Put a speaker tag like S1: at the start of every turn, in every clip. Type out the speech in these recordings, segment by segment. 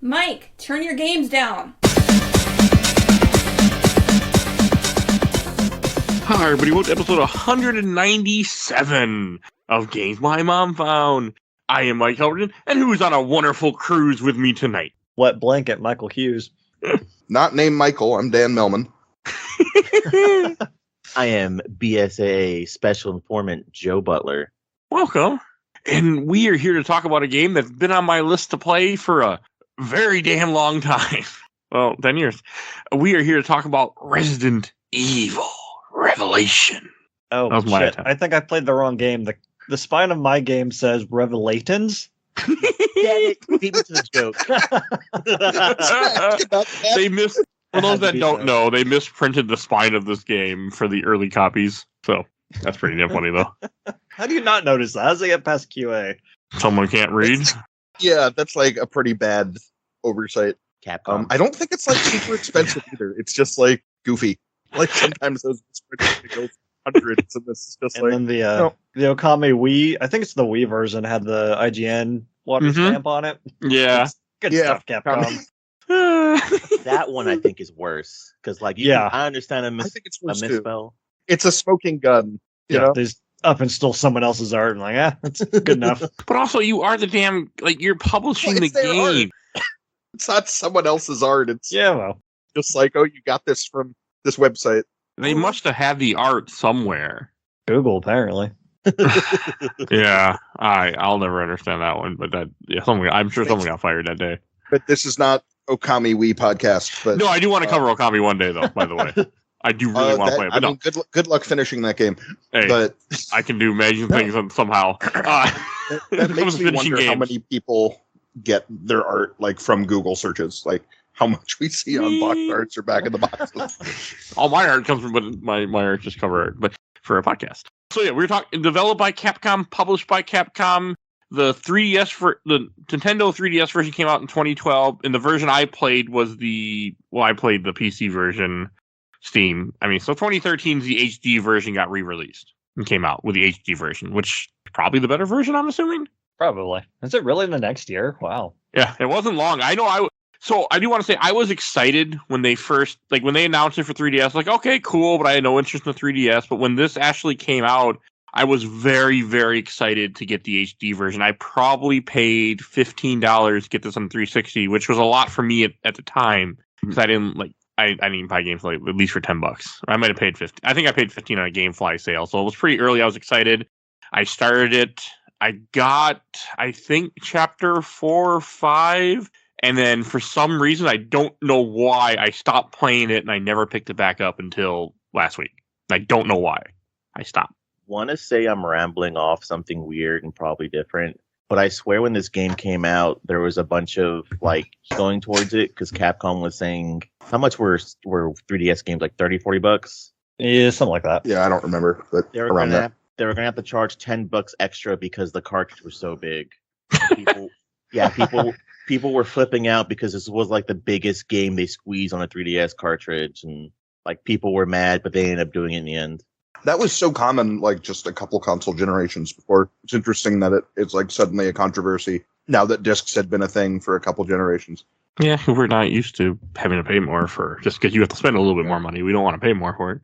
S1: Mike, turn your games down.
S2: Hi, everybody. Welcome to episode 197 of Games My Mom Found. I am Mike Albertin, and who's on a wonderful cruise with me tonight?
S3: Wet blanket, Michael Hughes.
S4: Not named Michael. I'm Dan Mellman.
S5: I am BSA Special Informant Joe Butler.
S2: Welcome. And we are here to talk about a game that's been on my list to play for a very damn long time. Well, 10 years. We are here to talk about Resident Evil Revelation.
S3: Oh,
S2: that was my
S3: shit.
S2: attempt.
S3: I think I played the wrong game. The spine of my game says Revelatons.
S5: Damn it. Beat me to the joke.
S2: They missed, for those that don't know, they misprinted the spine of this game for the early copies. So that's pretty damn funny, though.
S3: How do you not notice that? How does it get past QA?
S2: Someone can't read.
S4: Yeah, that's like a pretty bad oversight.
S5: Capcom.
S4: I don't think it's like super expensive either. It's just like goofy. Like sometimes those spreadsheets go hundreds, and this is just
S3: And
S4: like
S3: then the Okami Wii, I think it's the Wii version, had the IGN water stamp on it.
S2: Yeah.
S3: Good
S4: Yeah,
S3: stuff, Capcom.
S5: That one I think is worse. Because, like, I understand
S4: I think it's
S5: a
S4: worse too.
S5: misspell.
S4: It's a smoking gun. You know?
S3: There's up and stole someone else's art. And like, that's good enough.
S2: But also, you are the damn, like, you're publishing
S4: Well,
S2: the
S4: it's their
S2: game.
S4: It's not someone else's art. It's
S3: Well.
S4: just like, oh, you got this from this website.
S2: They must have had the art somewhere.
S3: Google, apparently.
S2: Yeah, I'll never understand that one. But I'm sure someone got fired that day.
S4: But this is not Okami Wii podcast. But
S2: No, I do want to cover Okami one day, though. By the way, I do really want to play it. But no,
S4: good luck finishing that game.
S2: hey,
S4: But
S2: I can do amazing things somehow.
S4: that makes me wonder how many people get their art like from Google searches, like how much we see on box arts or back in the boxes.
S2: All my art comes from, but my art just cover art, but for a podcast. So yeah, we're talking developed by Capcom, published by Capcom. The 3DS for the Nintendo 3DS version came out in 2012, and the version I played was I played the PC version, Steam. I mean, so 2013's the HD version got re-released and came out with the HD version, which is probably the better version, I'm assuming.
S3: Probably. Is it really the next year? Wow.
S2: Yeah, it wasn't long. I know So I do want to say I was excited when they first, like when they announced it for 3DS, like, okay, cool, but I had no interest in the 3DS. But when this actually came out, I was very, very excited to get the HD version. I probably paid $15 to get this on 360, which was a lot for me at the time. Because I didn't even buy games like at least for $10. I might have paid 50. I think I paid 15 on a GameFly sale. So it was pretty early. I was excited. I started it. I got, I think, chapter 4 or 5. And then for some reason, I don't know why, I stopped playing it and I never picked it back up until last week. I don't know why I stopped.
S5: Want to say I'm rambling off something weird and probably different, but I swear when this game came out, there was a bunch of like going towards it because Capcom was saying how much were 3DS games, like $30-$40?
S3: Yeah, something like that.
S4: Yeah, I don't remember, but
S5: They were gonna have to charge $10 extra because the cartridge was so big. People were flipping out because this was like the biggest game they squeezed on a 3DS cartridge, and like people were mad, but they ended up doing it in the end.
S4: That was so common, like just a couple console generations before. It's interesting that it's like suddenly a controversy now that discs had been a thing for a couple generations.
S2: Yeah, we're not used to having to pay more for just because you have to spend a little bit more money. We don't want to pay more for it.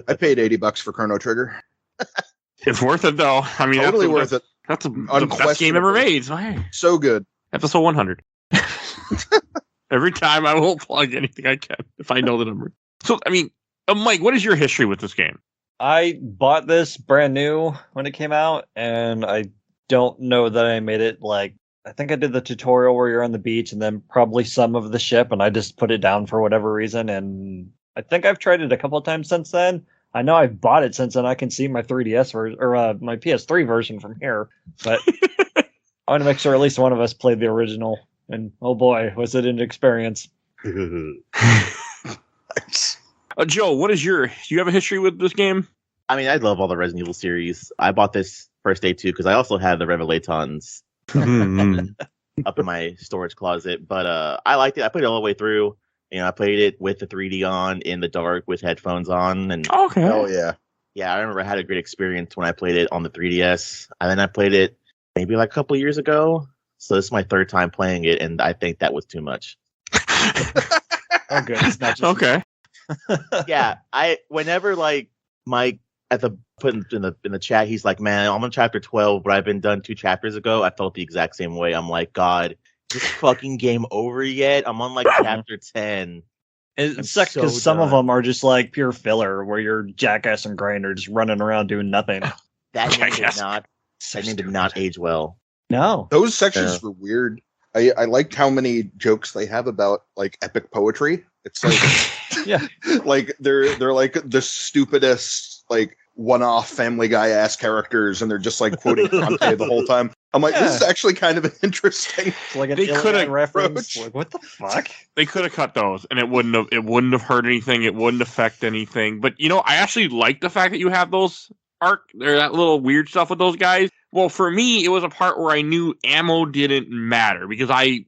S4: I paid $80 for Chrono Trigger.
S2: It's worth it though. I mean,
S4: Totally worth it.
S2: That's the best game ever made. So, hey,
S4: So good.
S2: episode 100. Every time I will plug anything I can if I know the number. So, I mean, Mike, what is your history with this game?
S3: I bought this brand new when it came out, and I don't know that I made it, like, I think I did the tutorial where you're on the beach and then probably some of the ship, and I just put it down for whatever reason, and I think I've tried it a couple of times since then. I know I've bought it since then. I can see my 3DS version, or my PS3 version from here, but I want to make sure at least one of us played the original, and oh boy, was it an experience.
S2: Joe, do you have a history with this game?
S5: I mean, I love all the Resident Evil series. I bought this first day too because I also had the Revelatons up in my storage closet. But I liked it. I played it all the way through. I played it with the 3D on in the dark with headphones on. And
S2: Okay.
S4: Oh yeah.
S5: Yeah, I remember I had a great experience when I played it on the 3DS. And then I played it maybe like a couple years ago. So this is my third time playing it, and I think that was too much.
S3: Oh, good. It's not just
S2: Okay.
S5: Yeah, whenever like Mike put in the chat, he's like, "Man, I'm on chapter 12, but I've been done 2 chapters ago." I felt the exact same way. I'm like, God, is this fucking game over yet? I'm on like chapter 10.
S3: It sucks because some of them are just like pure filler, where you're Jackass and Grinder just running around doing nothing.
S5: That name did not age well.
S3: No,
S4: Those sections were weird. I liked how many jokes they have about like epic poetry. It's like,
S3: yeah,
S4: like they're like the stupidest like one-off Family Guy ass characters, and they're just like quoting Dante the whole time. I'm like, this is actually kind of interesting.
S3: It's like an
S2: They coulda
S3: reference. Like, what the fuck?
S2: They could have cut those, and it wouldn't have hurt anything. It wouldn't affect anything. But I actually like the fact that you have those that little weird stuff with those guys. Well, for me, it was a part where I knew ammo didn't matter because I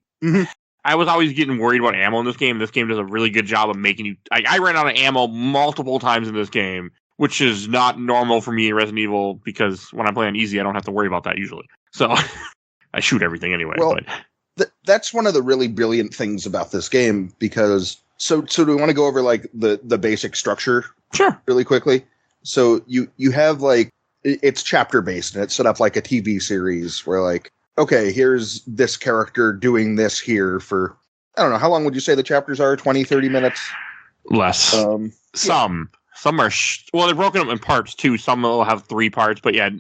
S2: was always getting worried about ammo in this game. This game does a really good job of making you. I ran out of ammo multiple times in this game, which is not normal for me in Resident Evil because when I play on easy, I don't have to worry about that usually. So I shoot everything anyway.
S4: Well, that's one of the really brilliant things about this game because so do we want to go over like the basic structure?
S2: Sure.
S4: Really quickly. So you have like it's chapter based and it's set up like a TV series where like, okay, here's this character doing this here for, I don't know, how long would you say the chapters are? 20, 30 minutes?
S2: Less. Some are, they're broken up in parts too. Some will have 3 parts, but yeah,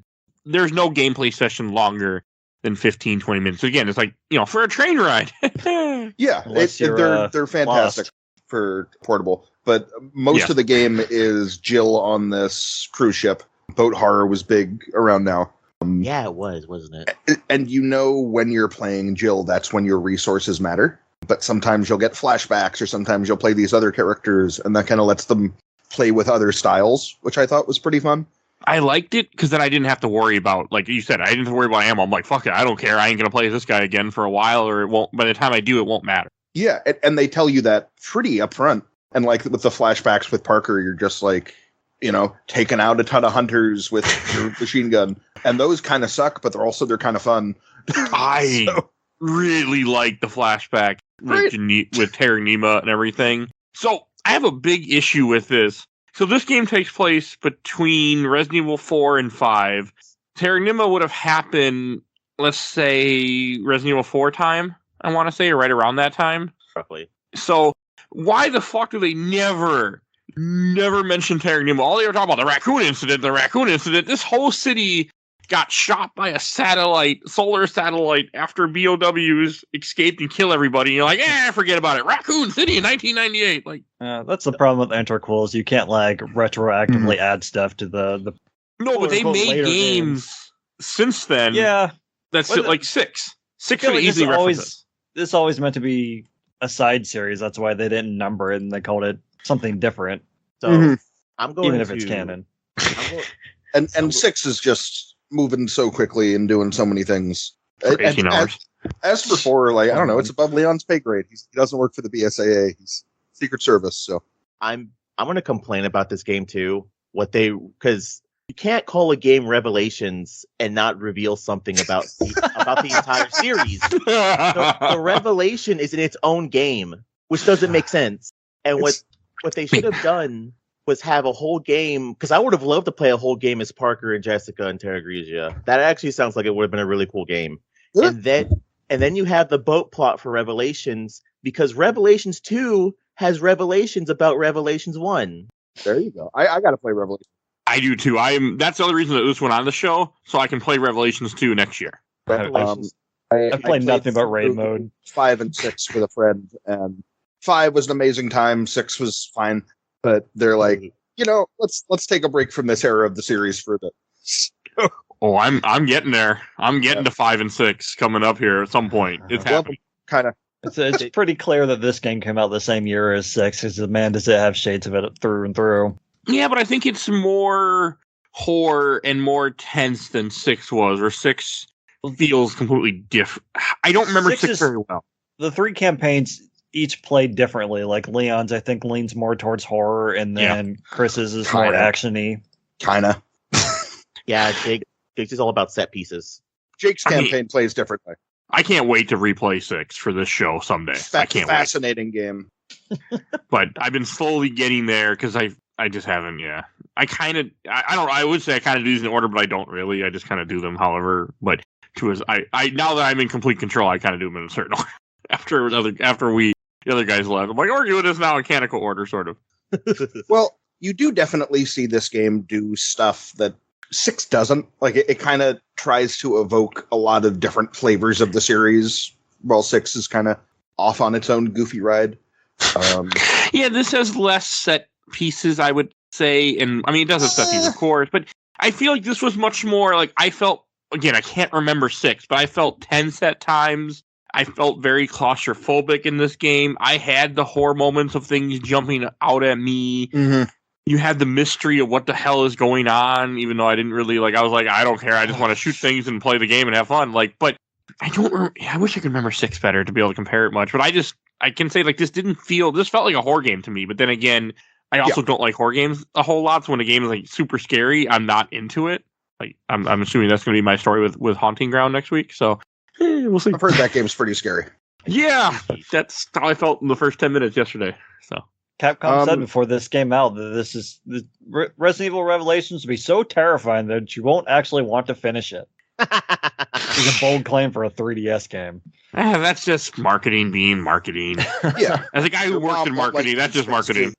S2: there's no gameplay session longer than 15, 20 minutes. So again, it's like, for a train ride.
S4: Yeah, they're fantastic
S3: lost.
S4: For portable. But most of the game is Jill on this cruise ship. Boat horror was big around now.
S5: Yeah, it was, wasn't it?
S4: And when you're playing Jill, that's when your resources matter. But sometimes you'll get flashbacks or sometimes you'll play these other characters and that kind of lets them play with other styles, which I thought was pretty fun.
S2: I liked it because then I didn't have to worry about, like you said, I didn't have to worry about ammo. I'm like, fuck it, I don't care. I ain't going to play this guy again for a while or it won't. By the time I do, it won't matter.
S4: Yeah, and they tell you that pretty upfront. And like with the flashbacks with Parker, you're just like, taking out a ton of hunters with your machine gun. And those kind of suck, but they're kind of fun.
S2: I really like the flashback with Terra Nima and everything. So I have a big issue with this. So this game takes place between Resident Evil 4 and 5. Terra Nima would have happened, let's say, Resident Evil 4 time, I want to say, or right around that time.
S5: Roughly.
S2: So why the fuck do they never mention Terra Nima? All they were talking about, the raccoon incident. This whole city got shot by a solar satellite after BOWs escaped and kill everybody. And you're like, forget about it. Raccoon City in 1998. Like,
S3: that's the problem with interquels. You can't like retroactively add stuff to the.
S2: No, but they made games since then.
S3: Yeah,
S2: that's like 6. 6 could easily reference.
S3: This always meant to be a side series. That's why they didn't number it and they called it something different.
S5: So I'm going
S3: even if it's canon.
S4: And 6 is just moving so quickly and doing so many things.
S2: For 18 hours.
S4: As for 4, like, I don't know, it's above Leon's pay grade. He doesn't work for the BSAA. He's Secret Service, so.
S5: I'm going to complain about this game too. Because you can't call a game Revelations and not reveal something about the entire series. The Revelation is in its own game, which doesn't make sense. And what they should have done was have a whole game, because I would have loved to play a whole game as Parker and Jessica and Terra Grigia. That actually sounds like it would have been a really cool game. Yeah. And then you have the boat plot for Revelations, because Revelations 2 has revelations about Revelations 1.
S4: There you go. I got to play Revelations.
S2: I do too. That's the only reason that this went on the show, so I can play Revelations 2 next year.
S5: Revelations.
S3: I played nothing but raid mode.
S4: 5 and 6 with a friend, and 5 was an amazing time. 6 was fine. But they're like, let's take a break from this era of the series for a bit.
S2: Oh, I'm getting there. I'm getting to 5 and 6 coming up here at some point. It's happening.
S4: Kind of.
S3: It's pretty clear that this game came out the same year as 6. Because man, does it have shades of it through and through.
S2: Yeah, but I think it's more horror and more tense than 6 was, or 6 feels completely different. I don't remember 6 very well.
S3: The 3 campaigns each played differently. Like Leon's, I think, leans more towards horror, and then Chris's is more action-y.
S4: Kinda.
S5: Yeah, Jake's is all about set pieces.
S4: Jake's campaign plays differently.
S2: I can't wait to replay 6 for this show someday. I can't wait.
S4: Fascinating game.
S2: But I've been slowly getting there because I just haven't. Yeah, I kind of I don't. I would say I kind of do these in order, but I don't really. I just kind of do them however. But I now that I'm in complete control, I kind of do them in a certain order. After the other guys left, I'm like, we're doing this now in canonical order, sort of.
S4: Well, you do definitely see this game do stuff that 6 doesn't. Like, it kind of tries to evoke a lot of different flavors of the series, while 6 is kind of off on its own goofy ride.
S2: Yeah, this has less set pieces, I would say, and I mean, it does have set pieces, of course, but I feel like this was much more like, I felt, again, I can't remember 6, but I felt 10 set times. I felt very claustrophobic in this game. I had the horror moments of things jumping out at me.
S4: Mm-hmm.
S2: You had the mystery of what the hell is going on, even though I didn't really, like, I was like, I don't care, I just want to shoot things and play the game and have fun. Like, but I don't remember, I wish I could remember 6 better to be able to compare it much, but I can say, like, this felt like a horror game to me, but then again, I also don't like horror games a whole lot, so when a game is, like, super scary, I'm not into it. Like, I'm assuming that's going to be my story with Haunting Ground next week, so we'll see.
S4: I've heard that game's pretty scary.
S2: Yeah, that's how I felt in the first 10 minutes yesterday, so.
S3: Capcom said before this came out that Resident Evil Revelations will be so terrifying that you won't actually want to finish it. It's a bold claim for a 3DS game.
S2: That's just marketing being marketing.
S4: Yeah.
S2: As a guy who works in marketing, that's just marketing.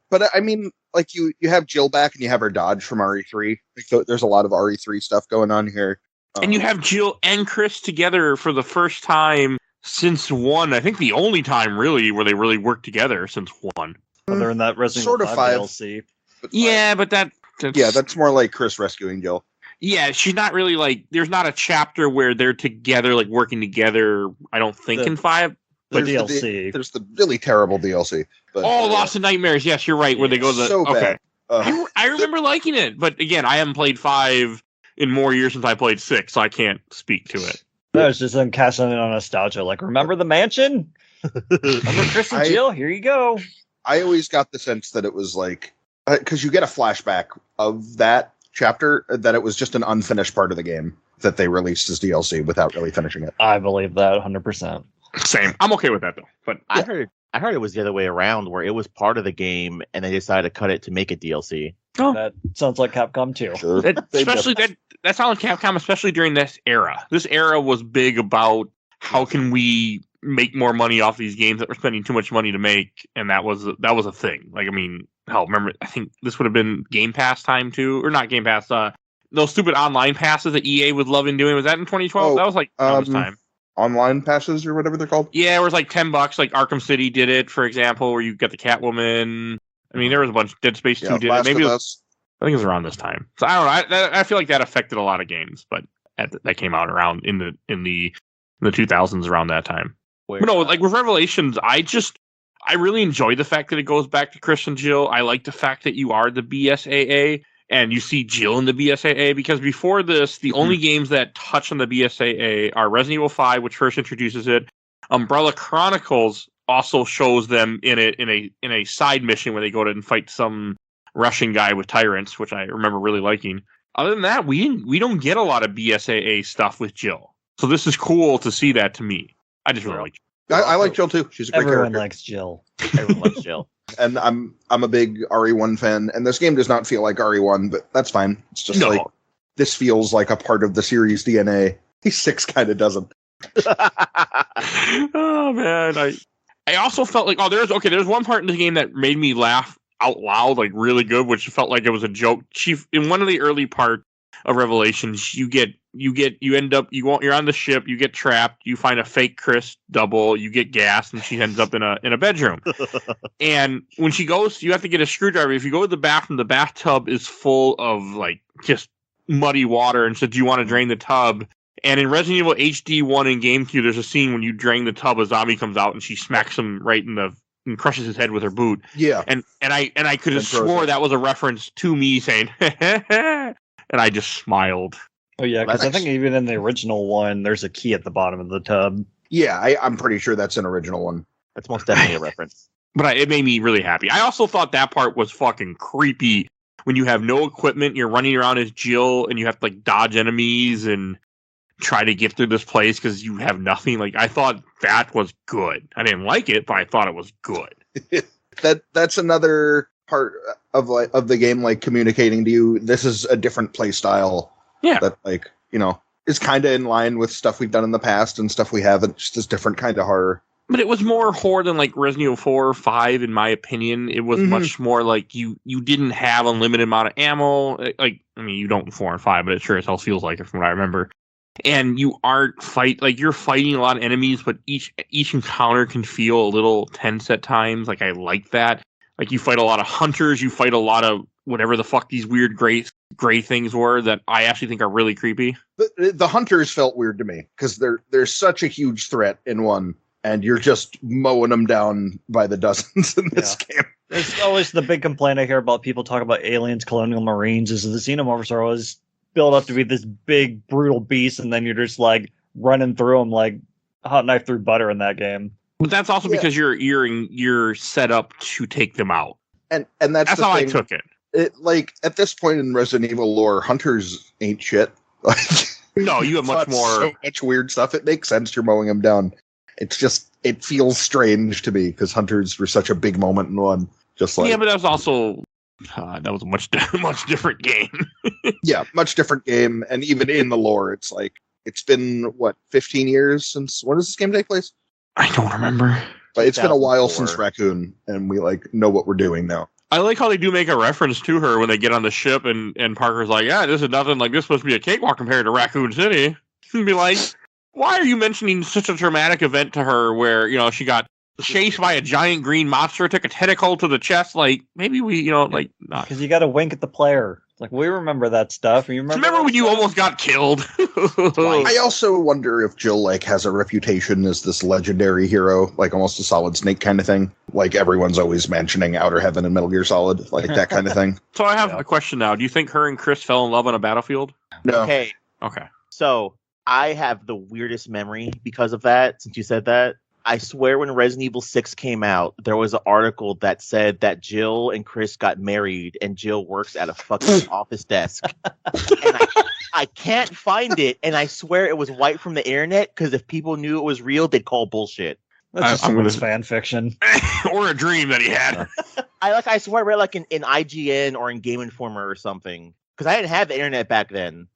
S4: But I mean, like, you have Jill back and you have her dodge from RE3. Like, there's a lot of RE3 stuff going on here.
S2: And you have Jill and Chris together for the first time since 1. I think the only time, really, where they really worked together since 1.
S3: Well, they're in that Resident
S4: Sort
S3: Evil
S4: of
S3: 5
S4: 5.
S3: DLC.
S2: Yeah, but
S4: that's more like Chris rescuing Jill.
S2: Yeah, she's not really, like, there's not a chapter where they're together, like, working together, I don't think, in 5.
S3: But DLC.
S4: There's the really terrible DLC. But,
S2: Lost in Nightmares. Yes, you're right, where they go to the...
S4: So
S2: okay.
S4: bad.
S2: I remember liking it, but again, I haven't played 5 in more years since I played 6, so I can't speak to it.
S3: That was just them cashing in on nostalgia. Like, remember the mansion? Remember Chris and Jill? Here you go.
S4: I always got the sense that it was like... Because you get a flashback of that chapter, that it was just an unfinished part of the game that they released as DLC without really finishing it.
S3: I believe that 100%.
S2: Same. I'm okay with that, though. But
S5: I heard it was the other way around, where it was part of the game and they decided to cut it to make it DLC.
S2: Oh.
S3: That sounds like Capcom too.
S4: Sure.
S2: That sounds like Capcom, especially during this era. This era was big about how can we make more money off these games that we're spending too much money to make, and that was a thing. Like, I mean, hell, remember, I think this would have been Game Pass time too, or not Game Pass. Those stupid online passes that EA was loving doing. Was that in 2012? That was like this time.
S4: Online passes or whatever they're called.
S2: Yeah, it was like $10. Like Arkham City did it, for example, where you get the Catwoman. I mean, there was a bunch. Dead Space 2 did it. Maybe I think it was around this time. So I don't know. I feel like that affected a lot of games, but that came out around in the 2000s around that time. But no, like with Revelations, I really enjoy the fact that it goes back to Chris and Jill. I like the fact that you are the BSAA and you see Jill in the BSAA, because before this, the only games that touch on the BSAA are Resident Evil 5, which first introduces it. Umbrella Chronicles also shows them in a side mission where they go to and fight some Russian guy with tyrants, which I remember really liking. Other than that, we don't get a lot of BSAA stuff with Jill. So this is cool to see that to me. I just really like Jill.
S4: I like Jill too. She's a great character.
S3: Everyone likes Jill.
S5: Everyone likes Jill.
S4: And I'm a big RE1 fan, and this game does not feel like RE1, but that's fine. It's just like, this feels like a part of the series DNA. 6 kind of doesn't.
S2: Oh man, I also felt like there's one part in the game that made me laugh out loud, like really good, which felt like it was a joke. In one of the early parts of Revelations, you're on the ship, you get trapped, you find a fake Chris double, you get gas, and she ends up in a bedroom. And when she goes, you have to get a screwdriver. If you go to the bathroom, the bathtub is full of like just muddy water, and so do you want to drain the tub? And in Resident Evil HD 1 and GameCube, there's a scene when you drain the tub, a zombie comes out and she smacks him right and crushes his head with her boot.
S4: Yeah.
S2: And I could have swore that was a reference to me saying, and I just smiled.
S3: Oh yeah, because I think even in the original one, there's a key at the bottom of the tub.
S4: Yeah, I'm pretty sure that's an original one.
S5: That's most definitely a reference.
S2: But it made me really happy. I also thought that part was fucking creepy. When you have no equipment, you're running around as Jill, and you have to like dodge enemies, and try to get through this place because you have nothing. Like, I thought that was good. I didn't like it, but I thought it was good.
S4: That's another part of the game, like communicating to you, this is a different play style.
S2: Yeah.
S4: That, like, you know, is kind of in line with stuff we've done in the past and stuff we haven't, just this different kind of horror.
S2: But it was more horror than like Resident Evil 4 or 5, in my opinion. It was much more like you didn't have unlimited amount of ammo. Like, I mean, you don't in 4 and 5, but it sure as hell feels like it from what I remember. And you aren't you're fighting a lot of enemies, but each encounter can feel a little tense at times. Like, I like that. Like, you fight a lot of hunters, you fight a lot of whatever the fuck these weird gray things were that I actually think are really creepy.
S4: The hunters felt weird to me because they're such a huge threat in one, and you're just mowing them down by the dozens in this game.
S3: It's always the big complaint I hear about people talking about aliens, colonial marines, is the xenomorphs are always built up to be this big, brutal beast, and then you're just like running through them like hot knife through butter in that game.
S2: But that's also because you're set up to take them out.
S4: And that's
S2: how
S4: thing.
S2: I took it.
S4: It, like, at this point in Resident Evil lore, hunters ain't shit. Like,
S2: no, you have much more.
S4: So much weird stuff. It makes sense you're mowing them down. It's just, it feels strange to me because hunters were such a big moment in one. Just like,
S2: yeah, but that was also that was a much different game.
S4: Yeah, much different game, and even in the lore, it's like it's been 15 years since, when does this game take place?
S2: I don't remember.
S4: But it's been a while since Raccoon, and we know what we're doing now.
S2: I like how they do make a reference to her when they get on the ship, and Parker's like, yeah, this is nothing, like, this supposed to be a cakewalk compared to Raccoon City. And be like, why are you mentioning such a traumatic event to her where, you know, she got chased by a giant green monster, took a tentacle to the chest? Like, maybe we, you know, like, not.
S3: Because you got to wink at the player. It's like, we remember that stuff. You
S2: remember when you almost got killed?
S4: I also wonder if Jill, like, has a reputation as this legendary hero, like almost a Solid Snake kind of thing. Like, everyone's always mentioning Outer Heaven and Metal Gear Solid, like that kind of thing.
S2: So I have a question now. Do you think her and Chris fell in love on a battlefield?
S4: No.
S5: Okay. So I have the weirdest memory because of that, since you said that. I swear when Resident Evil 6 came out, there was an article that said that Jill and Chris got married and Jill works at a fucking office desk. And I can't find it, and I swear it was wiped from the internet because if people knew it was real, they'd call bullshit.
S3: That's just someone's fan fiction.
S2: Or a dream that he had.
S5: I swear I read like in IGN or in Game Informer or something. Because I didn't have the internet back then.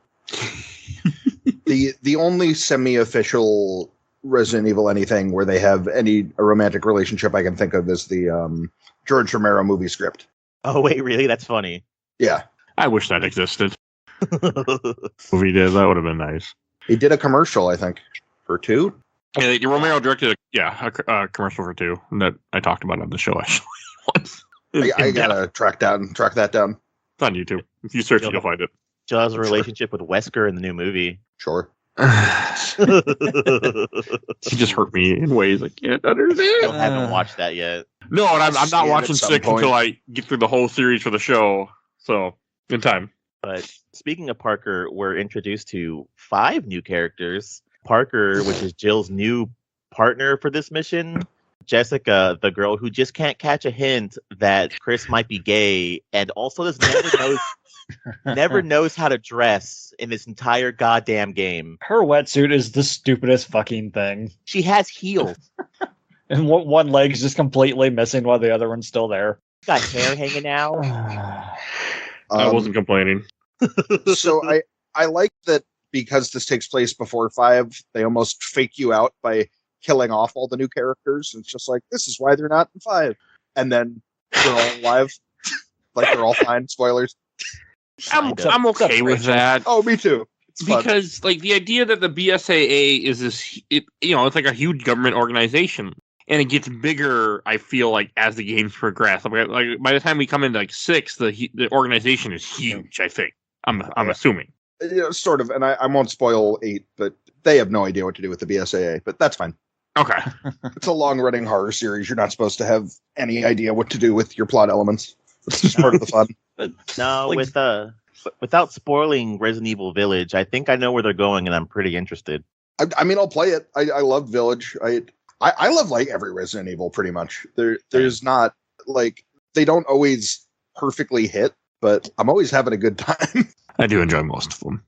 S4: The only semi-official Resident Evil anything where they have a romantic relationship I can think of is the George Romero movie script.
S5: Oh, wait, really? That's funny.
S4: Yeah.
S2: I wish that existed. Movie did. That would have been nice.
S4: He did a commercial, I think, for 2.
S2: Yeah, Romero directed a commercial for 2 that I talked about on the show actually once.
S4: I gotta track that down.
S2: It's on YouTube. If you search it, you'll find it.
S5: Jill has a relationship with Wesker in the new movie.
S4: Sure.
S2: He just hurt me in ways I can't understand.
S5: I haven't watched that yet.
S2: No, and I'm not watching 6
S4: point.
S2: until I get through the whole series for the show. So, in time.
S5: But speaking of Parker, we're introduced to 5 new characters. Parker, which is Jill's new partner for this mission. Jessica, the girl who just can't catch a hint that Chris might be gay, and also never knows how to dress in this entire goddamn game.
S3: Her wetsuit is the stupidest fucking thing.
S5: She has heels.
S3: And one leg's just completely missing while the other one's still there.
S5: Got hair hanging out.
S2: I wasn't complaining.
S4: So I like that because this takes place before 5, they almost fake you out by killing off all the new characters. It's just like, this is why they're not in 5. And then they're all alive. Like, they're all fine. Spoilers.
S2: I'm okay with that.
S4: Oh, me too. It's fun.
S2: Because, like, the idea that the BSAA is this, it's like a huge government organization. And it gets bigger, I feel like, as the games progress. Like by the time we come into, like, 6, the organization is huge, I think. I'm assuming.
S4: Yeah, sort of. And I won't spoil 8, but they have no idea what to do with the BSAA. But that's fine.
S2: Okay.
S4: It's a long-running horror series. You're not supposed to have any idea what to do with your plot elements. It's just part of the fun.
S5: No, without spoiling Resident Evil Village, I think I know where they're going, and I'm pretty interested.
S4: I mean, I'll play it. I love Village. I love, like, every Resident Evil pretty much. There's not, like, they don't always perfectly hit, but I'm always having a good time.
S2: I do enjoy most of them.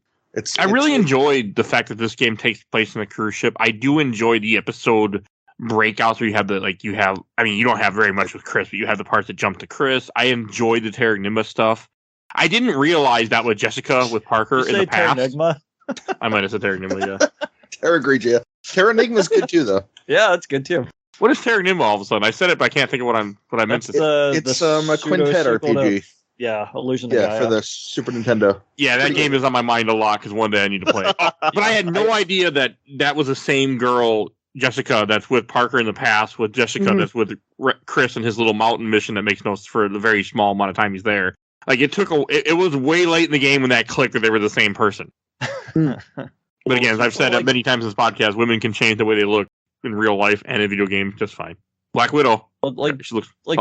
S2: I really enjoyed the fact that this game takes place in a cruise ship. I do enjoy the episode breakouts where you have you don't have very much with Chris, but you have the parts that jump to Chris. I enjoyed the Terranigma stuff. I didn't realize that with Jessica, with Parker in the past.
S3: Terranigma?
S2: I might have said Terranigma, yeah.
S4: Terranigma. Terranigma's good too, though.
S3: Yeah, that's good too.
S2: What is Terranigma all of a sudden? I said it, but I can't think of what I meant to say.
S4: It's a quintet RPG.
S3: Illusion of Gaia.
S4: For the Super Nintendo.
S2: Yeah, that game is on my mind a lot because one day I need to play it. But I had no idea that was the same girl, Jessica, that's with Parker in the past, with Jessica that's with Chris and his little mountain mission that makes no sense for the very small amount of time he's there. Like, it was way late in the game when that clicked that they were the same person. But again, as I've said many times in this podcast, women can change the way they look in real life and in video games just fine. Black Widow.
S3: Like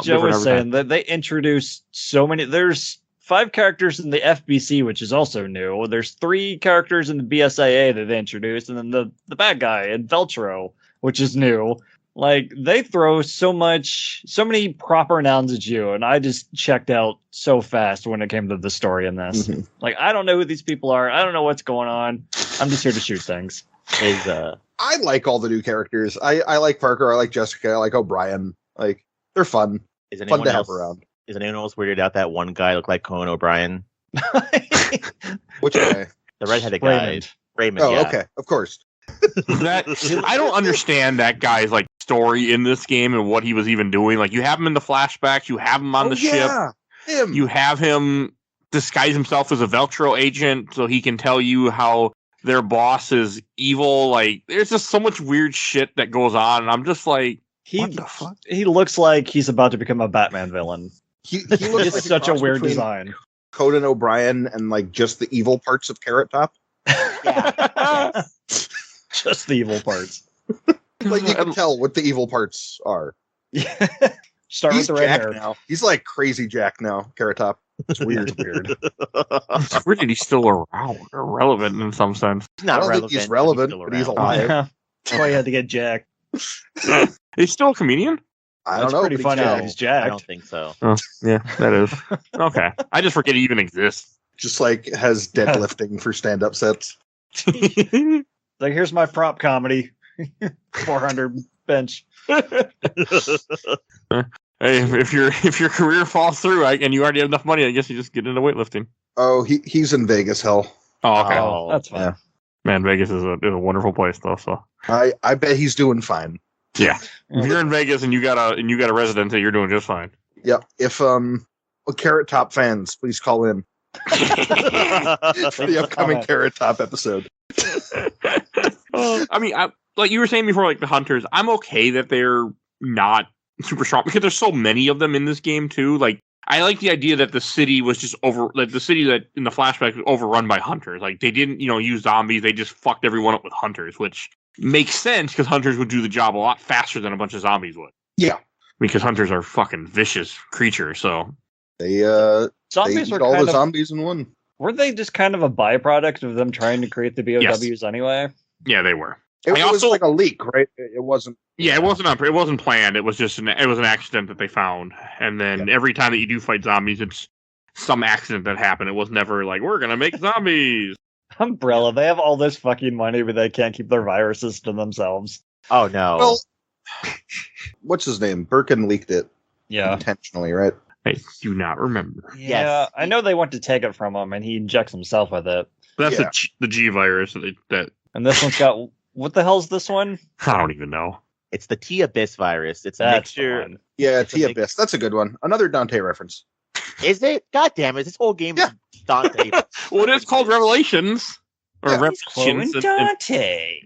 S3: Joe was saying, that they introduced so many. There's 5 characters in the FBC, which is also new. There's 3 characters in the BSAA that they introduced, and then the bad guy in Veltro, which is new. Like, they throw so many proper nouns at you, and I just checked out so fast when it came to the story in this. Like, I don't know who these people are. I don't know what's going on. I'm just here to shoot things.
S4: I like all the new characters. I like Parker. I like Jessica. I like O'Brien. Like, they're fun.
S5: Is
S4: fun to have around.
S5: Is anyone else weirded out that one guy looked like Conan O'Brien?
S4: Which guy?
S5: The redheaded guy. Raymond.
S4: Oh,
S5: yeah.
S4: Okay. Of course.
S2: I don't understand that guy's like story in this game and what he was even doing. Like, you have him in the flashbacks, you have him on the ship, you have him disguise himself as a Veltro agent so he can tell you how their boss is evil. Like, there's just so much weird shit that goes on, and I'm just like, what the fuck?
S3: He looks like he's about to become a Batman villain.
S4: He looks like
S3: such a weird design.
S4: Conan O'Brien and like just the evil parts of Carrot Top.
S5: Yeah.
S3: Just the evil parts.
S4: Like, you can tell what the evil parts are.
S3: Start
S4: He's
S3: with the red
S4: Jack
S3: hair.
S4: now. He's like crazy Jack now, Carrot Top. It's weird.
S2: It's weird that he's still around, irrelevant in some sense.
S5: He's not
S4: I don't
S5: relevant.
S4: think he's relevant,
S5: still
S4: but he's
S5: around.
S4: alive.
S3: That's why he had to get jacked.
S2: He's still a comedian?
S4: I
S3: That's
S4: don't know.
S3: pretty
S4: but
S3: funny
S4: he's
S3: that
S4: Jack.
S3: he's
S5: I
S3: jacked.
S5: don't think so.
S2: Oh, yeah, that is. Okay. I just forget he even exists.
S4: Just like has deadlifting for stand-up sets.
S3: Like, here's my prop comedy. 400 bench.
S2: Hey, if your career falls through and you already have enough money, I guess you just get into weightlifting.
S4: Oh, he's in Vegas, hell.
S2: Oh, okay.
S5: Oh,
S3: That's fine.
S4: Yeah.
S2: Man, Vegas is a wonderful place, though. So
S4: I bet he's doing fine.
S2: yeah, if you're in Vegas and you got a residency, you're doing just fine.
S4: Yep. If Carrot Top fans, please call in for the upcoming Carrot Top episode.
S2: I mean, like you were saying before, like the hunters, I'm okay that they're not super strong because there's so many of them in this game too. Like, I like the idea that the city was just the city that in the flashback was overrun by hunters. Like, they didn't, use zombies. They just fucked everyone up with hunters, which makes sense because hunters would do the job a lot faster than a bunch of zombies would.
S4: Yeah.
S2: Because hunters are fucking vicious creatures, so
S4: They
S3: Zombies
S4: eat
S3: were
S4: all
S3: kind
S4: the
S3: of,
S4: zombies in one.
S3: Weren't they just kind of a byproduct of them trying to create the BOWs anyway?
S2: yeah, they were.
S4: It was
S2: also-
S4: like a leak, right? It wasn't.
S2: Yeah, it wasn't planned. It was just an accident that they found. And then every time that you do fight zombies, it's some accident that happened. It was never like, we're gonna make zombies.
S3: Umbrella, they have all this fucking money, but they can't keep their viruses to themselves.
S5: Oh no.
S4: Well, what's his name? Birkin leaked it
S3: Yeah.
S4: intentionally, right?
S2: I do not remember.
S3: Yeah,
S5: Yes.
S3: I know they want to take it from him, and he injects himself with it.
S2: That's
S4: Yeah.
S2: the G virus that
S3: And this one's got... What the hell's this one?
S2: I don't even know.
S5: It's the T Abyss virus. It's a
S3: That's the
S5: mixture.
S3: one.
S4: Yeah,
S5: It's a
S4: T
S5: big-
S4: Abyss. That's a good one. Another Dante reference.
S5: Is it? God damn it! This whole game is Dante.
S2: Well, it's called Revelations. Or
S4: Yeah.
S2: Revelations.
S3: Dante.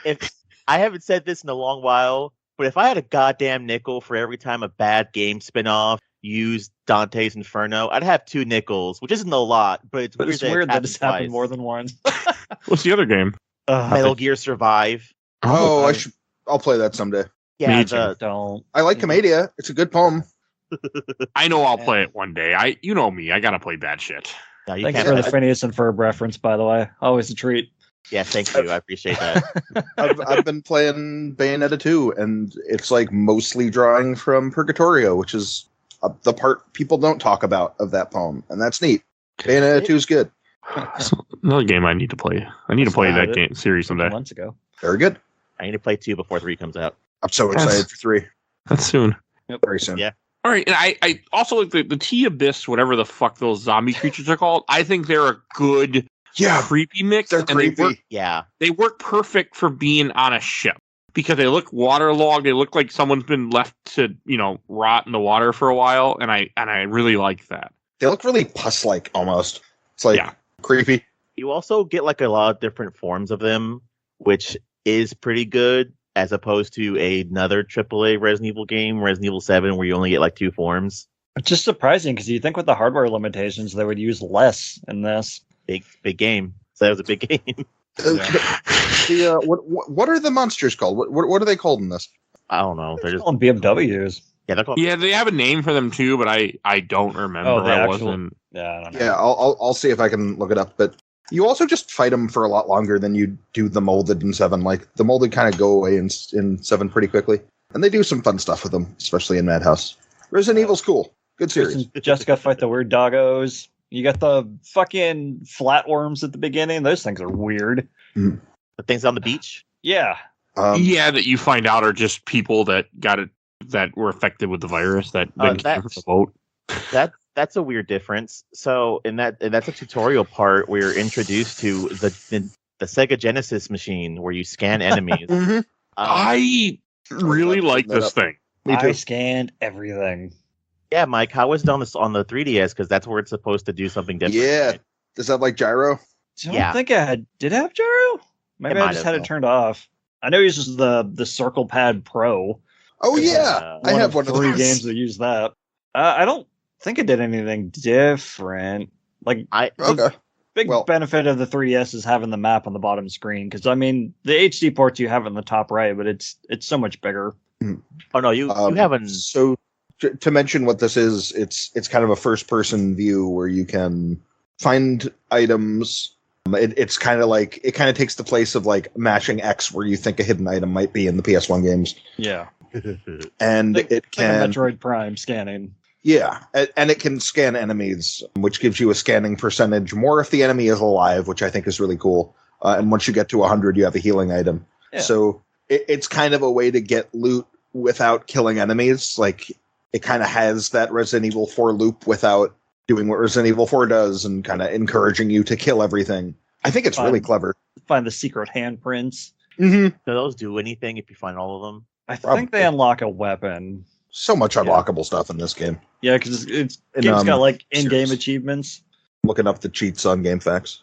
S5: If I haven't said this in a long while, but if I had a goddamn nickel for every time a bad game spinoff used Dante's Inferno, I'd have 2 nickels, which isn't a lot, but it's
S3: But
S5: weird
S3: it's weird that it's happened
S5: twice.
S3: more than once.
S2: What's the other game?
S5: Metal Gear Survive.
S4: Oh, I'll play that someday.
S5: Yeah,
S2: Me too.
S3: Don't.
S4: I like Commedia. It's a good poem.
S2: I know I'll play it one day. You know me. I gotta play bad shit.
S5: No, you
S3: Thanks
S5: can't.
S3: for the Phineas and Ferb reference, by the way. Always a treat.
S5: Yeah, thank you. I appreciate that.
S4: I've been playing Bayonetta 2, and it's like mostly drawing from Purgatorio, which is the part people don't talk about of that poem, and that's neat. Bayonetta 2 is good.
S2: So, another game I need to play. I need to play that game series someday.
S3: Months ago.
S4: Very good.
S5: I need to play 2 before 3 comes out.
S4: I'm so excited for 3.
S2: That's soon.
S4: Very soon.
S5: Yeah.
S2: All right, and I also like the T-Abyss, whatever the fuck those zombie creatures are called. I think they're a good, creepy mix.
S4: They're creepy.
S2: They work perfect for being on a ship because they look waterlogged. They look like someone's been left to, rot in the water for a while, and I really like that.
S4: They look really pus-like almost. It's like creepy.
S5: You also get like a lot of different forms of them, which is pretty good, as opposed to another AAA Resident Evil game, Resident Evil 7, where you only get like 2 forms.
S3: It's just surprising because you think with the hardware limitations they would use less in this.
S5: Big game. So that was a big game.
S4: What are the monsters called? What are they called in this?
S5: I don't know. They're just
S3: On BMWs.
S5: Yeah, they're called.
S2: Yeah, they have a name for them too, but I don't remember.
S3: Oh, the
S2: I
S3: actual-
S2: wasn't.
S3: Yeah, I don't know.
S4: Yeah, I'll see if I can look it up. But you also just fight them for a lot longer than you do the molded in 7. Like the molded kind of go away in 7 pretty quickly, and they do some fun stuff with them, especially in Madhouse. Resident Evil's cool. Good series.
S3: Jessica fight the weird doggos. You got the fucking flatworms at the beginning. Those things are weird.
S5: The things on the beach.
S3: Yeah.
S2: That you find out are just people that got it that were affected with the virus that then came from the boat.
S5: That's a weird difference. So that's a tutorial part where you're introduced to the Sega Genesis machine where you scan enemies.
S2: I really like this thing.
S4: Me too.
S3: I scanned everything.
S5: Yeah, Mike, how was it on the 3DS? Because that's where it's supposed to do something different.
S4: Yeah.
S5: Right?
S4: Does that like gyro?
S3: I don't think I did have gyro. Maybe
S5: It
S3: I
S5: might
S3: just
S5: have,
S3: had it
S5: though.
S3: turned off. I know it's just the Circle Pad Pro.
S4: Oh yeah, I have one of
S3: 3
S4: those.
S3: games that use that. I don't think it did anything different. Like
S4: Okay.
S3: big benefit of the 3DS is having the map on the bottom screen because I mean the HD ports you have in the top right, but it's so much bigger.
S5: Oh no, you haven't.
S4: So to mention what this is, it's kind of a first-person view where you can find items. It's kind of like it kind of takes the place of like mashing X, where you think a hidden item might be in the PS1 games.
S3: Yeah,
S4: and it can
S3: Metroid Prime scanning.
S4: Yeah, and it can scan enemies, which gives you a scanning percentage more if the enemy is alive, which I think is really cool. And once you get to 100, you have a healing item.
S3: Yeah.
S4: So it's kind of a way to get loot without killing enemies. Like it kind of has that Resident Evil 4 loop without doing what Resident Evil 4 does and kind of encouraging you to kill everything. I think it's really clever.
S3: Find the secret handprints.
S4: Mm-hmm.
S5: Do those do anything if you find all of them?
S3: I think they unlock a weapon.
S4: So much unlockable stuff in this game.
S3: Yeah, because it's
S4: In,
S3: game's got like in-game
S4: series.
S3: achievements.
S4: Looking up the cheats on GameFAQs.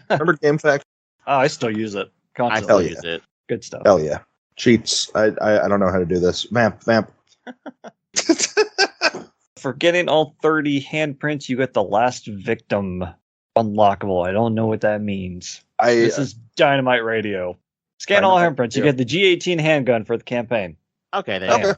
S4: Remember GameFAQs?
S3: Oh, I still use it
S5: I
S3: constantly.
S5: still
S4: yeah.
S5: use it.
S3: Good stuff.
S4: Hell yeah. Cheats. I don't know how to do this. Vamp.
S3: For getting all 30 handprints, you get the last victim unlockable. I don't know what that means. This is Dynamite Radio. Scan all
S4: Dynamite
S3: handprints. You
S4: Radio.
S3: get the G18 handgun for the campaign.
S5: Okay, then.
S4: Okay.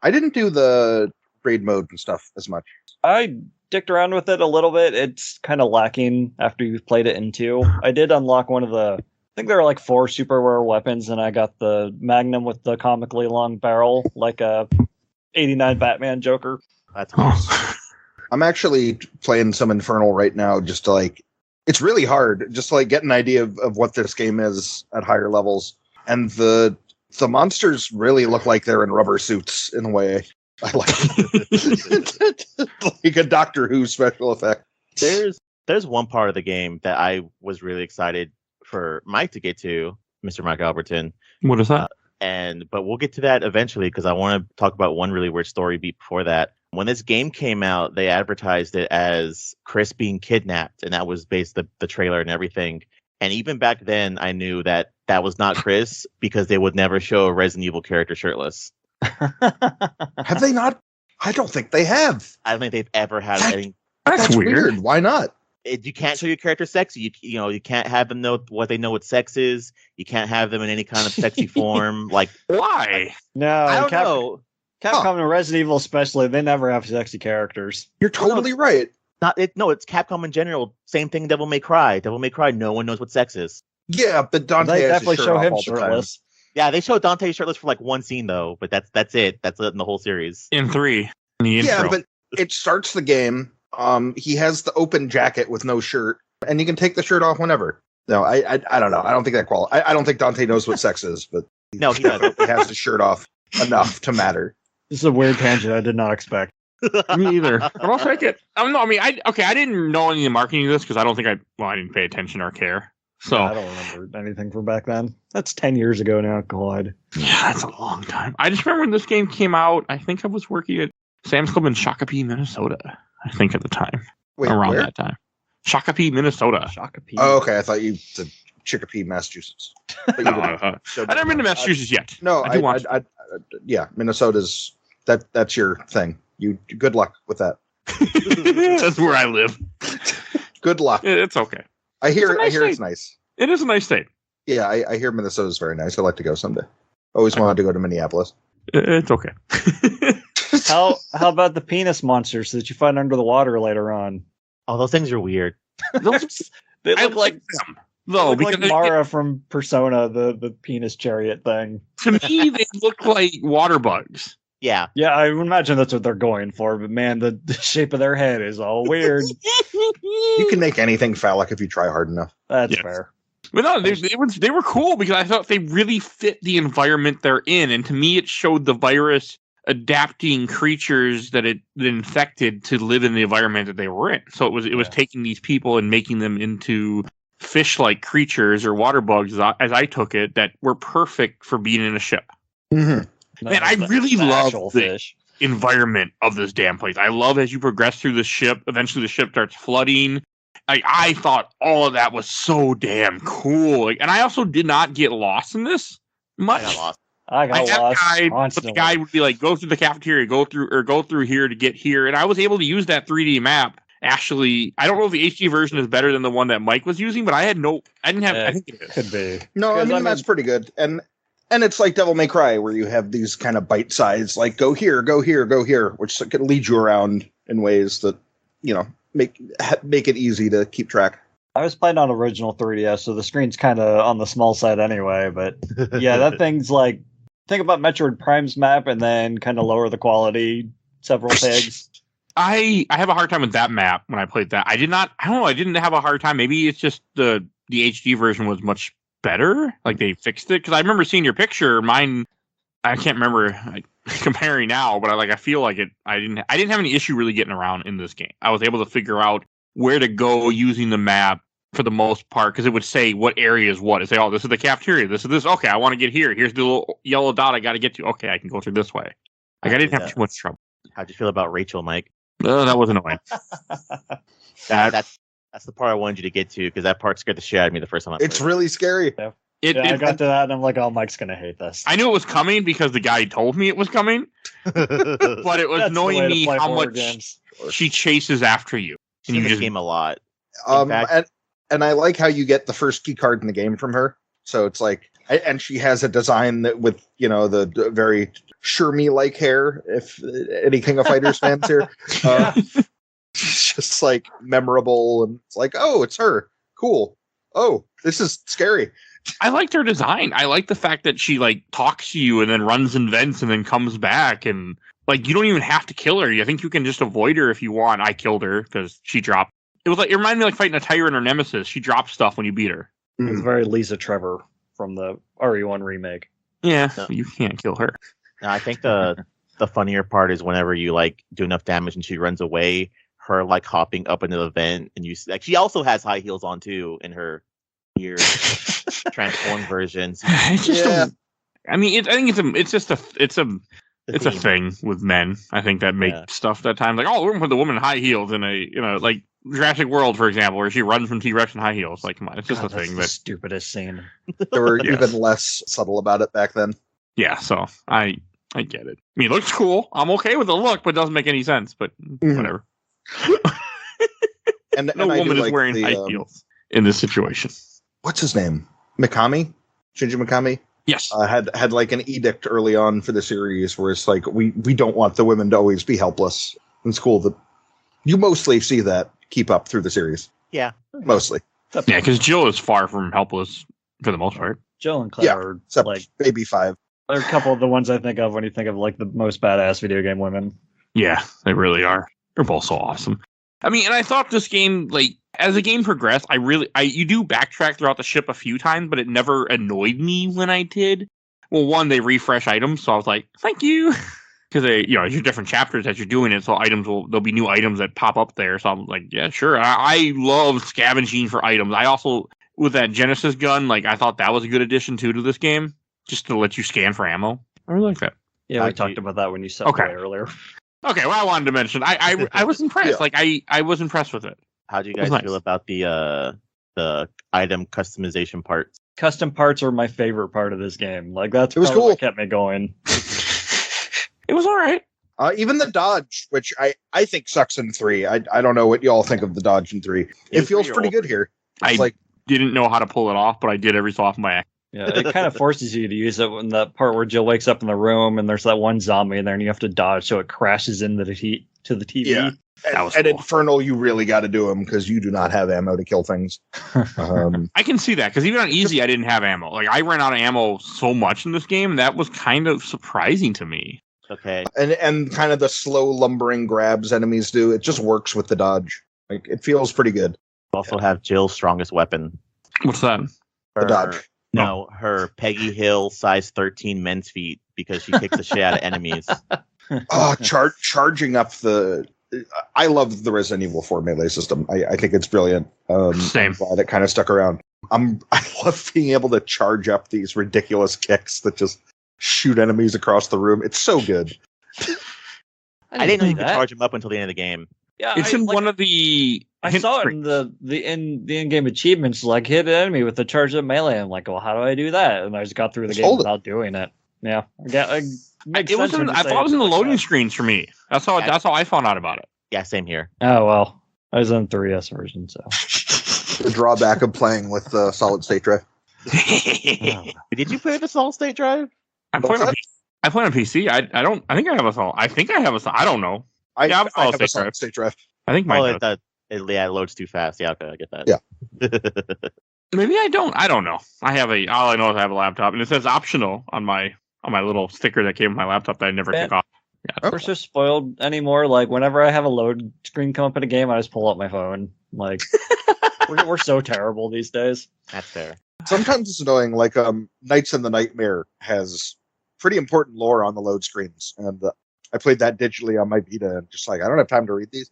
S4: I didn't do the raid mode and stuff as much.
S3: I dicked around with it a little bit. It's kind of lacking after you've played it in 2. I did unlock one of the, I think there were like 4 super rare weapons, and I got the Magnum with the comically long barrel, like a 89 Batman Joker.
S5: That's awesome.
S4: I'm actually playing some Infernal right now just to like, it's really hard just to like get an idea of what this game is at higher levels. And the monsters really look like they're in rubber suits in a way. I like it. Like a Doctor Who special effect.
S5: There's one part of the game that I was really excited for Mike to get to, Mr. Mike Albertin.
S2: What is that?
S5: But we'll get to that eventually because I want to talk about one really weird story beat before that. When this game came out, they advertised it as Chris being kidnapped, and that was based the trailer and everything. And even back then, I knew that was not Chris because they would never show a Resident Evil character shirtless.
S4: Have they not? I don't think they have.
S5: I don't think they've ever had any.
S2: That's weird.
S4: Why not?
S5: You can't show your character sexy. You can't have them know what they know what sex is. You can't have them in any kind of sexy form. Like
S2: Why?
S3: No,
S5: I don't know.
S3: Capcom and Resident Evil especially, they never have sexy characters.
S4: You're totally right.
S5: It's Capcom in general. Same thing. Devil May Cry. Devil May Cry. No one knows what sex is.
S4: Yeah, but Dante
S3: They
S4: has
S3: definitely
S4: his shirt
S3: show
S4: off
S3: him
S4: all the time.
S5: Yeah,
S3: shirtless.
S5: they show Dante shirtless for like one scene though, but that's it. That's it in the whole series.
S2: In 3, in the intro.
S4: Yeah, but it starts the game. He has the open jacket with no shirt, and you can take the shirt off whenever. No, I don't know. I don't think that I don't think Dante knows what sex is, but
S5: No, he doesn't.
S4: he has his shirt off enough to matter.
S3: This is a weird tangent I did not expect.
S2: Me either. But I'll take it. No, I mean, I didn't know any of the marketing of this because I don't think I didn't pay attention or care. So
S3: I don't remember anything from back then. That's 10 years ago now. God.
S2: Yeah, that's a long time. I just remember when this game came out, I think I was working at Sam's Club in Shakopee, Minnesota. I think at the time.
S4: Wait,
S2: around
S4: where?
S2: that time. Shakopee, Minnesota.
S3: Shakopee.
S4: Oh, okay. I thought you said Chicopee, Massachusetts. But you
S2: No,
S4: didn't.
S2: I've never been to Massachusetts yet.
S4: No,
S2: I do want
S4: yeah, Minnesota's that's your thing. You good luck with that.
S2: That's where I live.
S4: Good luck.
S2: It's okay.
S4: I hear
S2: It's a nice
S4: it's
S2: state.
S4: nice.
S2: It is a nice state.
S4: Yeah, I hear Minnesota's very nice. I'd like to go someday. Always wanted to go to Minneapolis.
S2: It's okay.
S3: How about the penis monsters that you find under the water later on?
S5: Oh, those things are weird.
S2: Those,
S3: They
S2: I
S3: look like
S2: them. Though,
S3: look like
S2: because
S3: Mara from Persona, the penis chariot thing.
S2: to me, they look like water bugs.
S5: Yeah.
S3: Yeah, I would imagine that's what they're going for, but man, the shape of their head is all weird.
S4: You can make anything phallic if you try hard enough.
S3: That's
S2: Yes.
S3: fair.
S2: But no, they were cool because I thought they really fit the environment they're in, and to me, it showed the virus adapting creatures that it infected to live in the environment that they were in. So it was taking these people and making them into fish-like creatures or water bugs, as I took it, that were perfect for being in a ship.
S4: Mm-hmm.
S2: Man, I really
S3: The
S2: love
S3: actual
S2: the
S3: fish.
S2: environment of this damn place. I love as you progress through the ship, eventually the ship starts flooding. I thought all of that was so damn cool. Like, and I also did not get lost in this much.
S5: I got lost.
S3: I
S2: I
S3: got
S2: got
S3: lost
S2: guide, but the
S3: constantly.
S2: guide would be like, go through the cafeteria, go through here to get here. And I was able to use that 3D map. Actually, I don't know if the HD version is better than the one that Mike was using, but I didn't have, I think it is.
S3: Could be.
S4: No, I
S3: 'Cause,
S4: mean that's pretty good. And it's like Devil May Cry, where you have these kind of bite sides, like go here, go here, go here, which can lead you around in ways that make it easy to keep track.
S3: I was playing on original 3DS, so the screen's kind of on the small side anyway. But yeah, that thing's like, think about Metroid Prime's map and then kind of lower the quality several pegs.
S2: I have a hard time with that map when I played that. I didn't have a hard time. Maybe it's just the HD version was much better. Like they fixed it. Because I remember seeing your picture. Mine, I can't remember comparing now, but I feel like it. I didn't have any issue really getting around in this game. I was able to figure out where to go using the map for the most part, because it would say what area is what. It'd say, oh, this is the cafeteria. This is this. Okay, I want to get here. Here's the little yellow dot I got to get to. Okay, I can go through this way. Like I didn't have too much trouble.
S5: How'd you feel about Rachel, Mike?
S2: That was annoying.
S5: That's the part I wanted you to get to, because that part scared the shit out of me the first time I played
S4: It's
S5: it.
S4: really scary.
S3: I got to that and I'm like, oh, Mike's gonna hate this.
S2: I knew it was coming because the guy told me it was coming, but it was
S3: That's the way
S2: annoying
S3: to
S2: me
S3: play
S2: how
S3: horror
S2: much
S3: games.
S2: she chases after you.
S5: She's in this game a lot.
S4: And I like how you get the first key card in the game from her. So it's like, and she has a design that with the very Shermie-like hair. If any King of Fighters fans here, it's just like memorable, and it's like, oh, it's her. Cool. Oh, this is scary.
S2: I liked her design. I like the fact that she like talks to you and then runs and vents and then comes back, and like you don't even have to kill her. I think you can just avoid her if you want. I killed her because she dropped. It reminded me like fighting a tyrant or nemesis. She drops stuff when you beat her.
S3: It's very Lisa Trevor from the RE1 remake.
S2: Yeah,
S5: No.
S2: you can't kill her.
S5: No, I think the funnier part is whenever you like do enough damage and she runs away, her like hopping up into the vent, and you like she also has high heels on too in her weird transformed versions.
S2: It's just
S4: Yeah.
S2: I think it's a
S5: theme.
S2: thing with men. I think that make
S5: Yeah.
S2: stuff that time like, oh, we're gonna put the woman in high heels in a like Jurassic World, for example, where she runs from T-Rex in high heels. Like, come on, it's just
S3: God,
S2: a
S3: that's
S2: thing
S3: the
S2: that
S3: stupidest scene.
S4: They were
S2: Yes.
S4: even less subtle about it back then.
S2: yeah. So I get it. I mean, it looks cool. I'm okay with the look, but it doesn't make any sense. But whatever.
S4: And
S2: No
S4: and I do
S2: woman is
S4: like
S2: wearing
S4: the,
S2: high heels in this situation.
S4: What's his name? Mikami? Shinji Mikami?
S2: Yes.
S4: Had like an edict early on for the series where it's like, we don't want the women to always be helpless. It's cool that you mostly see that keep up through the series.
S5: Yeah.
S4: Mostly.
S2: Yeah, because Jill is far from helpless for the most part.
S3: Jill and Claire
S4: Yeah,
S3: are
S4: Except
S3: like
S4: Baby 5.
S3: they're a couple of the ones I think of when you think of like the most badass video game women.
S2: Yeah, they really are. They're both so awesome. I mean, and I thought this game, like, as the game progressed, you do backtrack throughout the ship a few times, but it never annoyed me when I did. Well, one, they refresh items, so I was like, thank you. Because it's your different chapters that you're doing it, so there'll be new items that pop up there. So I'm like, yeah, sure. I love scavenging for items. I also, with that Genesis gun, like, I thought that was a good addition too to this game, just to let you scan for ammo. I really like that.
S3: Yeah, we talked about that when you said away earlier.
S2: Okay, well, I wanted to mention, I was impressed.
S4: Yeah.
S2: Like, I was impressed with it.
S5: How do you guys feel about the item customization parts?
S3: Custom parts are my favorite part of this game. Like, that's
S4: It was
S3: probably
S4: cool.
S3: what kept me going.
S2: It was all right.
S4: Even the dodge, which I think sucks in 3. I don't know what y'all think of the dodge in 3. It feels pretty good here. It's
S2: I didn't know how to pull it off, but I did every so often by accident.
S3: Yeah, it kind of forces you to use it when that part where Jill wakes up in the room and there's that one zombie in there and you have to dodge so it crashes into the TV.
S4: Yeah.
S2: That was
S4: And
S2: cool.
S4: Infernal, you really got to do them because you do not have ammo to kill things.
S2: I can see that, because even on easy, I didn't have ammo. Like, I ran out of ammo so much in this game, that was kind of surprising to me.
S5: Okay.
S4: And kind of the slow lumbering grabs enemies do. It just works with the dodge. Like, it feels pretty good.
S5: Also have Jill's strongest weapon.
S2: What's that?
S4: The dodge.
S5: No, her Peggy Hill size 13 men's feet, because she kicks the shit out of enemies.
S4: Oh, charging up the... I love the Resident Evil 4 melee system. I think it's brilliant.
S2: Same.
S4: I'm glad it kind of stuck around. I love being able to charge up these ridiculous kicks that just shoot enemies across the room. It's so good.
S5: I didn't know you could charge them up until the end of the game.
S3: Yeah,
S2: It's in one of the...
S3: I
S2: hint
S3: saw it
S2: screens.
S3: in the in-game achievements, like hit an enemy with the charge of melee. I'm like, well, how do I do that? And I just got through the
S4: Just
S3: game
S4: hold it.
S3: without doing it. Yeah, makes
S2: I
S3: sense
S2: thought
S3: when you
S2: it
S3: say
S2: was in the
S3: like
S2: loading
S3: that.
S2: screens for me. That's how I found out about it.
S5: Yeah, same here.
S3: Oh well, I was on the 3DS version, so
S4: The drawback of playing with the solid state drive.
S5: Did you play the solid state drive?
S2: I play on PC. I think I have a solid. I think I have a solid. I don't know.
S4: I
S2: have a
S4: have
S2: solid
S4: a
S2: state
S4: solid
S2: drive.
S4: state drive.
S2: I think mine does.
S5: It loads too fast. Yeah, okay, I get that.
S4: Yeah.
S2: Maybe I don't. I don't know. All I know is I have a laptop, and it says optional on my little sticker that came with my laptop that I never took off. Yeah,
S3: we're so spoiled anymore. Like whenever I have a load screen come up in a game, I just pull up my phone. Like we're so terrible these days.
S5: That's fair.
S4: Sometimes it's annoying. Like Knights in the Nightmare has pretty important lore on the load screens, and I played that digitally on my Vita, and just like I don't have time to read these.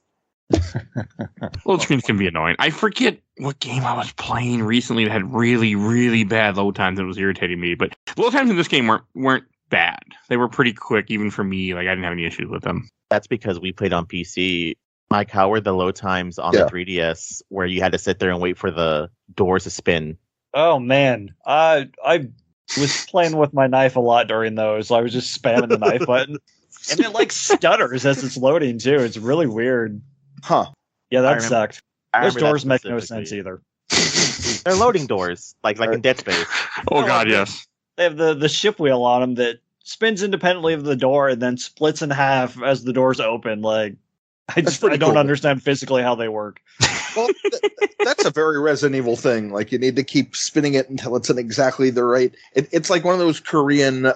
S2: Load screens can be annoying. I forget what game I was playing recently that had really, really bad load times and it was irritating me. But load times in this game weren't bad. They were pretty quick, even for me. Like I didn't have any issues with them.
S5: That's because we played on PC. Mike, how were the load times on the 3DS where you had to sit there and wait for the doors to spin?
S3: Oh man, I was playing with my knife a lot during those. So I was just spamming the knife button, and it like stutters as it's loading too. It's really weird.
S4: Huh.
S3: Yeah, that sucked. Those doors
S5: that
S3: make no sense
S5: specifically.
S3: either.
S5: They're loading doors, like in Dead Space.
S2: Oh
S3: No,
S2: God,
S3: they-
S2: yes.
S3: They have the ship wheel on them that spins independently of the door and then splits in half as the doors open. Like I
S4: pretty
S3: don't
S4: cool.
S3: understand physically how they work.
S4: Well, that's a very Resident Evil thing. Like you need to keep spinning it until it's in exactly the right. It's like one of those Korean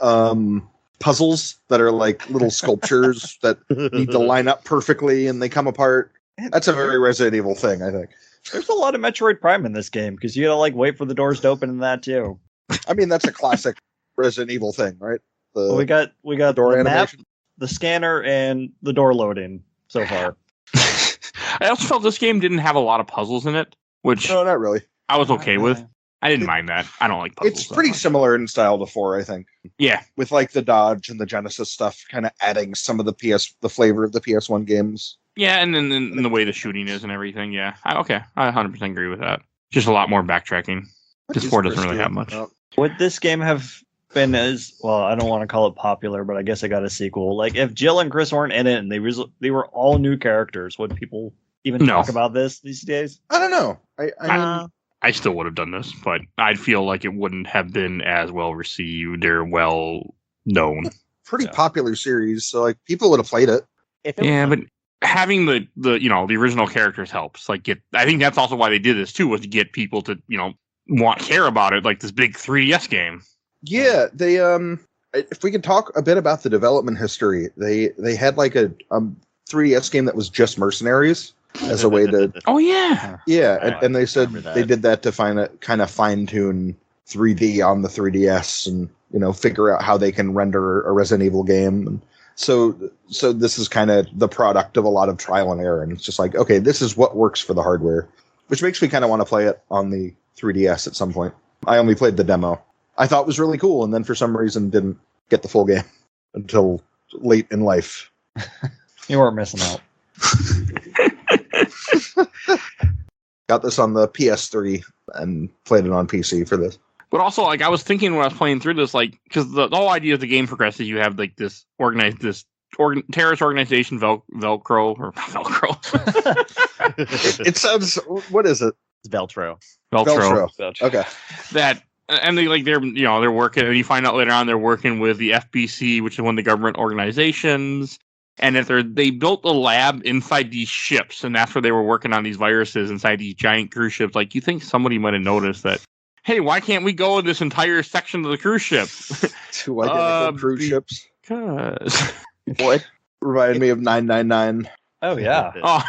S4: puzzles that are like little sculptures that need to line up perfectly and they come apart. That's a very Resident Evil thing, I think.
S3: There's a lot of Metroid Prime in this game because you gotta like wait for the doors to open in that too.
S4: I mean, that's a classic Resident Evil thing, right? The
S3: We got
S4: door
S3: the map,
S4: animation.
S3: the scanner, and the door loading so far.
S2: I also felt this game didn't have a lot of puzzles in it, which
S4: No, not really.
S2: I was okay with. I didn't mind that. I don't like puzzles.
S4: It's
S2: that
S4: pretty
S2: much.
S4: similar in style to 4, I think.
S2: Yeah.
S4: With like the dodge and the Genesis stuff, kind of adding some of the flavor of the PS1 games.
S2: Yeah, and then the way the shooting is and everything. Yeah. I 100% agree with that. Just a lot more backtracking. This 4 doesn't really have much.
S3: Would this game have been as well? I don't want to call it popular, but I guess it got a sequel. Like if Jill and Chris weren't in it and they were all new characters, would people even
S2: No.
S3: talk about this these days?
S4: I don't know. I
S2: I still would have done this, but I'd feel like it wouldn't have been as well received or well known.
S4: pretty
S3: Yeah.
S4: popular series, so like people would have played it.
S5: If it
S2: Yeah,
S5: was
S2: but having the original characters helps. Like I think that's also why they did this too, was to get people to care about it, like this big 3DS game.
S4: Yeah, they if we could talk a bit about the development history, they had like a 3DS game that was just Mercenaries, as a way to
S2: Oh yeah.
S4: and they said
S5: remember that.
S4: they did that to kind of fine tune 3D on the 3DS and figure out how they can render a Resident Evil game. And so this is kind of the product of a lot of trial and error, and it's just like, okay, this is what works for the hardware, which makes me kind of want to play it on the 3DS at some point. I only played the demo. I thought it was really cool, and then for some reason didn't get the full game until late in life.
S3: You weren't missing out.
S4: Got this on the PS3 and played it on PC for this.
S2: But also, like, I was thinking when I was playing through this, like, because the whole idea of the game progresses, you have like this terrorist organization, Velcro.
S4: It sounds. What is it?
S5: It's Veltro.
S4: Okay.
S2: That. And they're working, and you find out later on they're working with the FBC, which is one of the government organizations, and that they built a lab inside these ships, and that's where they were working on these viruses inside these giant cruise ships. Like, you think somebody might have noticed that? Hey, why can't we go in this entire section of the cruise ship?
S4: Two identical cruise ships.
S2: Because
S4: What reminded me of 999.
S3: Oh yeah,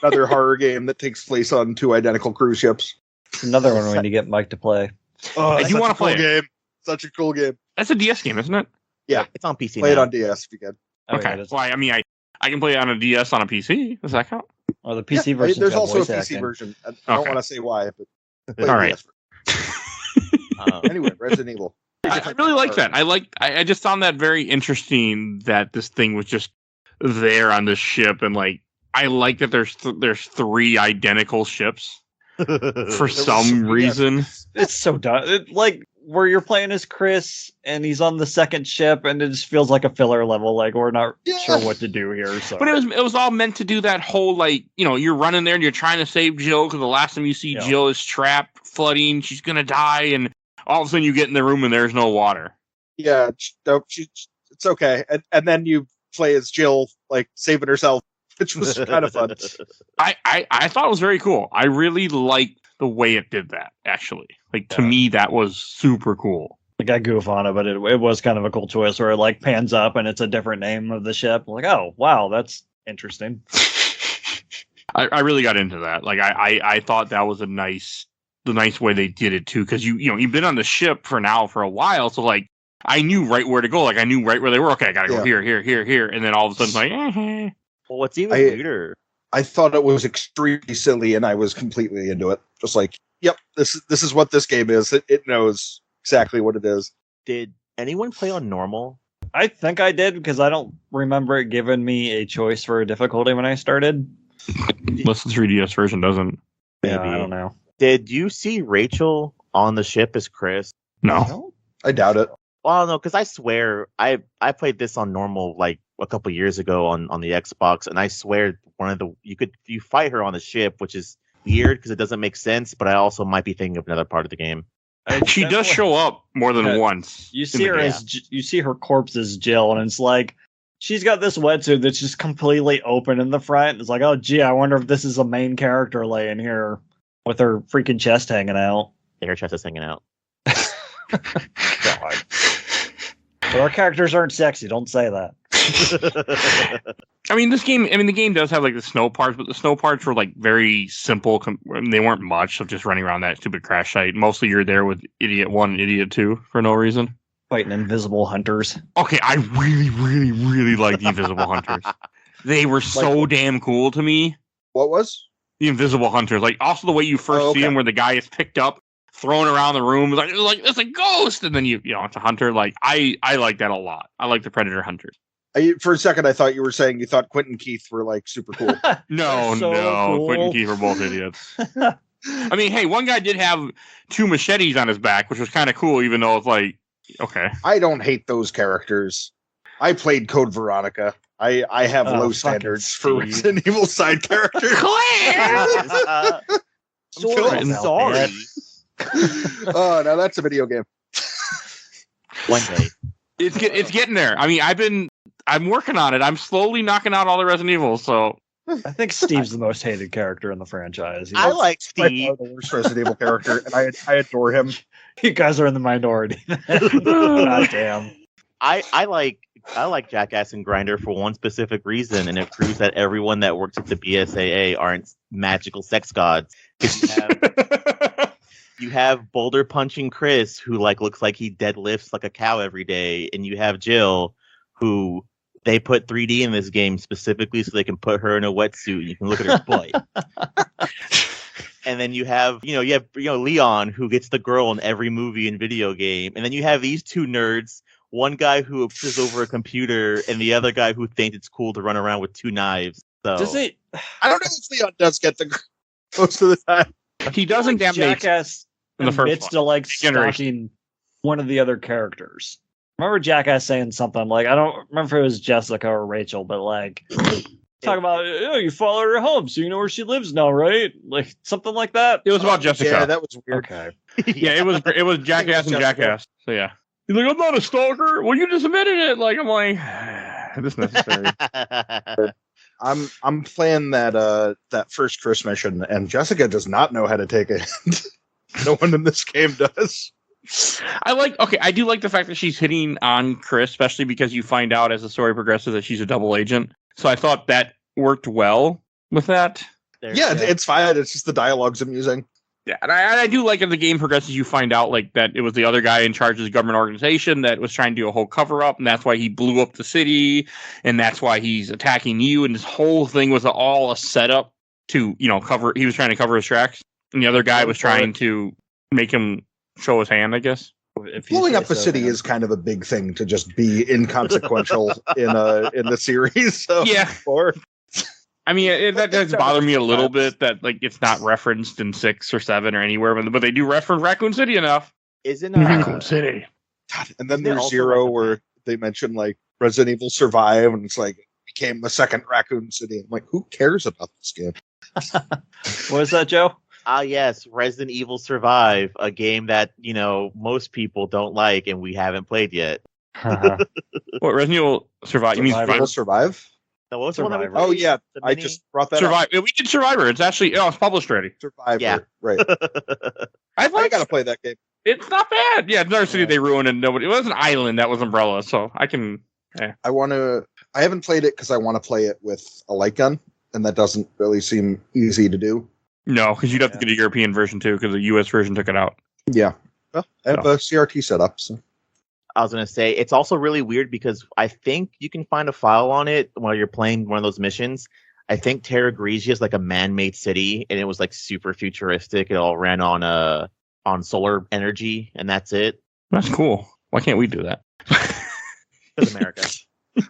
S4: Another horror game that takes place on two identical cruise ships.
S3: another one we need to get Mike to play.
S4: Oh,
S2: I do want to play it.
S4: game. Such a cool game.
S2: That's a DS game, isn't it?
S4: Yeah,
S5: It's on PC
S4: play it
S5: now.
S4: on DS if you can.
S3: Oh,
S2: Okay.
S3: yeah, that's-
S2: Well, I mean, I can play it on a DS on a PC. Does that count?
S3: Oh, the PC
S4: Yeah,
S3: version.
S4: there's also a PC version. I don't
S2: Okay.
S4: want to say why, but play
S2: All
S4: the
S2: right.
S4: DS Anyway, Resident Evil.
S2: I really like that. I just found that very interesting that this thing was just there on the ship, and like I like that there's three identical ships for some reason.
S3: It's so dumb. Like where you're playing as Chris, and he's on the second ship, and it just feels like a filler level. Like we're not sure what to do here. So,
S2: But it was all meant to do that whole, like, you're running there and you're trying to save Jill because the last time you see Jill is trapped, flooding, she's gonna die, and all of a sudden you get in the room and there's no water.
S4: Yeah, it's okay. And then you play as Jill, like saving herself, which was kind of fun.
S2: I thought it was very cool. I really liked the way it did that, actually. Like, to me, that was super cool.
S3: like I goof on it, but it was kind of a cool choice where it like pans up and it's a different name of the ship. Like, oh wow, that's interesting.
S2: I really got into that. Like, I thought that was the nice way they did it too, because you've been on the ship for a while, so like I knew right where to go. Like I knew right where they were. Okay, I gotta go here, and then all of a sudden like,
S5: Well, what's even weirder?
S4: I thought it was extremely silly, and I was completely into it. Just like, yep, this is what this game is. It knows exactly what it is.
S5: Did anyone play on normal?
S3: I think I did because I don't remember it giving me a choice for a difficulty when I started.
S2: unless the 3DS version doesn't.
S3: Yeah,
S5: Maybe.
S3: I don't know.
S5: Did you see Rachel on the ship as Chris?
S2: No.
S4: I doubt it.
S5: Well, no, because I swear I played this on normal like a couple years ago on the Xbox, and I swear you fight her on the ship, which is weird because it doesn't make sense. But I also might be thinking of another part of the game.
S2: She does show up more than once.
S3: You see her you see her corpse as Jill, and it's like she's got this wetsuit that's just completely open in the front. It's like, oh gee, I wonder if this is a main character laying here with her freaking chest hanging out.
S5: Yeah, her chest is hanging out.
S3: God. But our characters aren't sexy. Don't say that.
S2: I mean, the game does have like the snow parts, but the snow parts were like very simple. They weren't much of just running around that stupid crash site. Mostly you're there with Idiot 1 and Idiot 2 for no reason.
S3: Fighting invisible hunters.
S2: Okay, I really, really, really like the Invisible Hunters. They were so damn cool to me.
S4: What was?
S2: The Invisible Hunters. Like, also the way you first see them where the guy is picked up, thrown around the room, like it's a ghost, and then it's a hunter. Like, I like that a lot. I like the Predator Hunters.
S4: For a second, I thought you were saying you thought Quentin Keith were like super cool.
S2: No,
S3: cool.
S2: Quentin Keith are both idiots. I mean, hey, one guy did have 2 machetes on his back, which was kind of cool, even though it's like, okay.
S4: I don't hate those characters. I played Code Veronica. I have low standards for Resident Evil side characters.
S2: Claire!
S5: I'm sorry.
S4: Oh, now that's a video game.
S5: One day.
S2: It's getting there. I mean, I'm working on it. I'm slowly knocking out all the Resident Evil, so.
S3: I think Steve's the most hated character in the franchise.
S5: I like
S4: By
S5: Steve.
S4: far the worst Resident Evil character, and I adore him.
S3: You guys are in the minority. God damn.
S5: I like Jackass and Grinder for one specific reason, and it proves that everyone that works at the BSAA aren't magical sex gods. 'Cause you have boulder punching Chris, who looks like he deadlifts like a cow every day, and you have Jill, who they put 3D in this game specifically so they can put her in a wetsuit and you can look at her butt. And then you have Leon, who gets the girl in every movie and video game, and then you have these two nerds. One guy who obsesses over a computer, and the other guy who thinks it's cool to run around with two knives. So
S3: Does it?
S4: I don't know if Leon does get the most of the time.
S2: He doesn't damage
S3: Jackass
S2: in the first
S3: admits
S2: one.
S3: to stalking one of the other characters. I remember Jackass saying something like, I don't remember if it was Jessica or Rachel, but talk about, you follow her home, so you know where she lives now, right? Like something like that.
S2: It was about Jessica.
S4: Yeah, that was weird.
S3: Okay.
S2: Yeah, it was Jackass and Jackass. So yeah. He's like, I'm not a stalker. Well, you just admitted it. I'm like, this is necessary.
S4: I'm playing that first Chris mission, and Jessica does not know how to take it. No one in this game does.
S2: I do like the fact that she's hitting on Chris, especially because you find out as the story progresses that she's a double agent. So I thought that worked well with that.
S4: It's fine. It's just the dialogue's amusing.
S2: Yeah, and I do like as the game progresses, you find out that it was the other guy in charge of the government organization that was trying to do a whole cover up, and that's why he blew up the city, and that's why he's attacking you. And this whole thing was all a setup to cover. He was trying to cover his tracks, and the other guy was trying to make him show his hand, I guess.
S4: Blowing up a city is kind of a big thing to just be inconsequential in the series. So,
S2: yeah. I mean, that does bother me a little bit that it's not referenced in 6 or 7 or anywhere, but they do reference Raccoon City enough.
S5: Isn't
S2: Raccoon City?
S4: God, and then there's Zero, where they mention Resident Evil Survive, and it's became the second Raccoon City. I'm like, who cares about this game?
S3: What is that, Joe?
S5: Yes, Resident Evil Survive, a game that most people don't like and we haven't played yet.
S2: What, Resident Evil Survive? You mean
S4: Survive?
S5: No, what was the one that we played?
S4: Oh yeah, I just brought that
S2: Survive.
S4: up.
S2: We did Survivor. It's actually it's published already.
S4: Survivor.
S5: Yeah.
S4: Right. I gotta play that game.
S2: It's not bad. Yeah, another city they ruined, and nobody. It was an island that was Umbrella, so I can. Yeah.
S4: I haven't played it because I want to play it with a light gun, and that doesn't really seem easy to do.
S2: No, because you'd have to get a European version too, because the US version took it out.
S4: Yeah. Well, I have a CRT set up, so.
S5: I was going to say, it's also really weird because I think you can find a file on it while you're playing one of those missions. I think Terra Grigia is a man-made city, and it was super futuristic. It all ran on solar energy, and that's it.
S2: That's cool. Why can't we do that?
S5: Because America.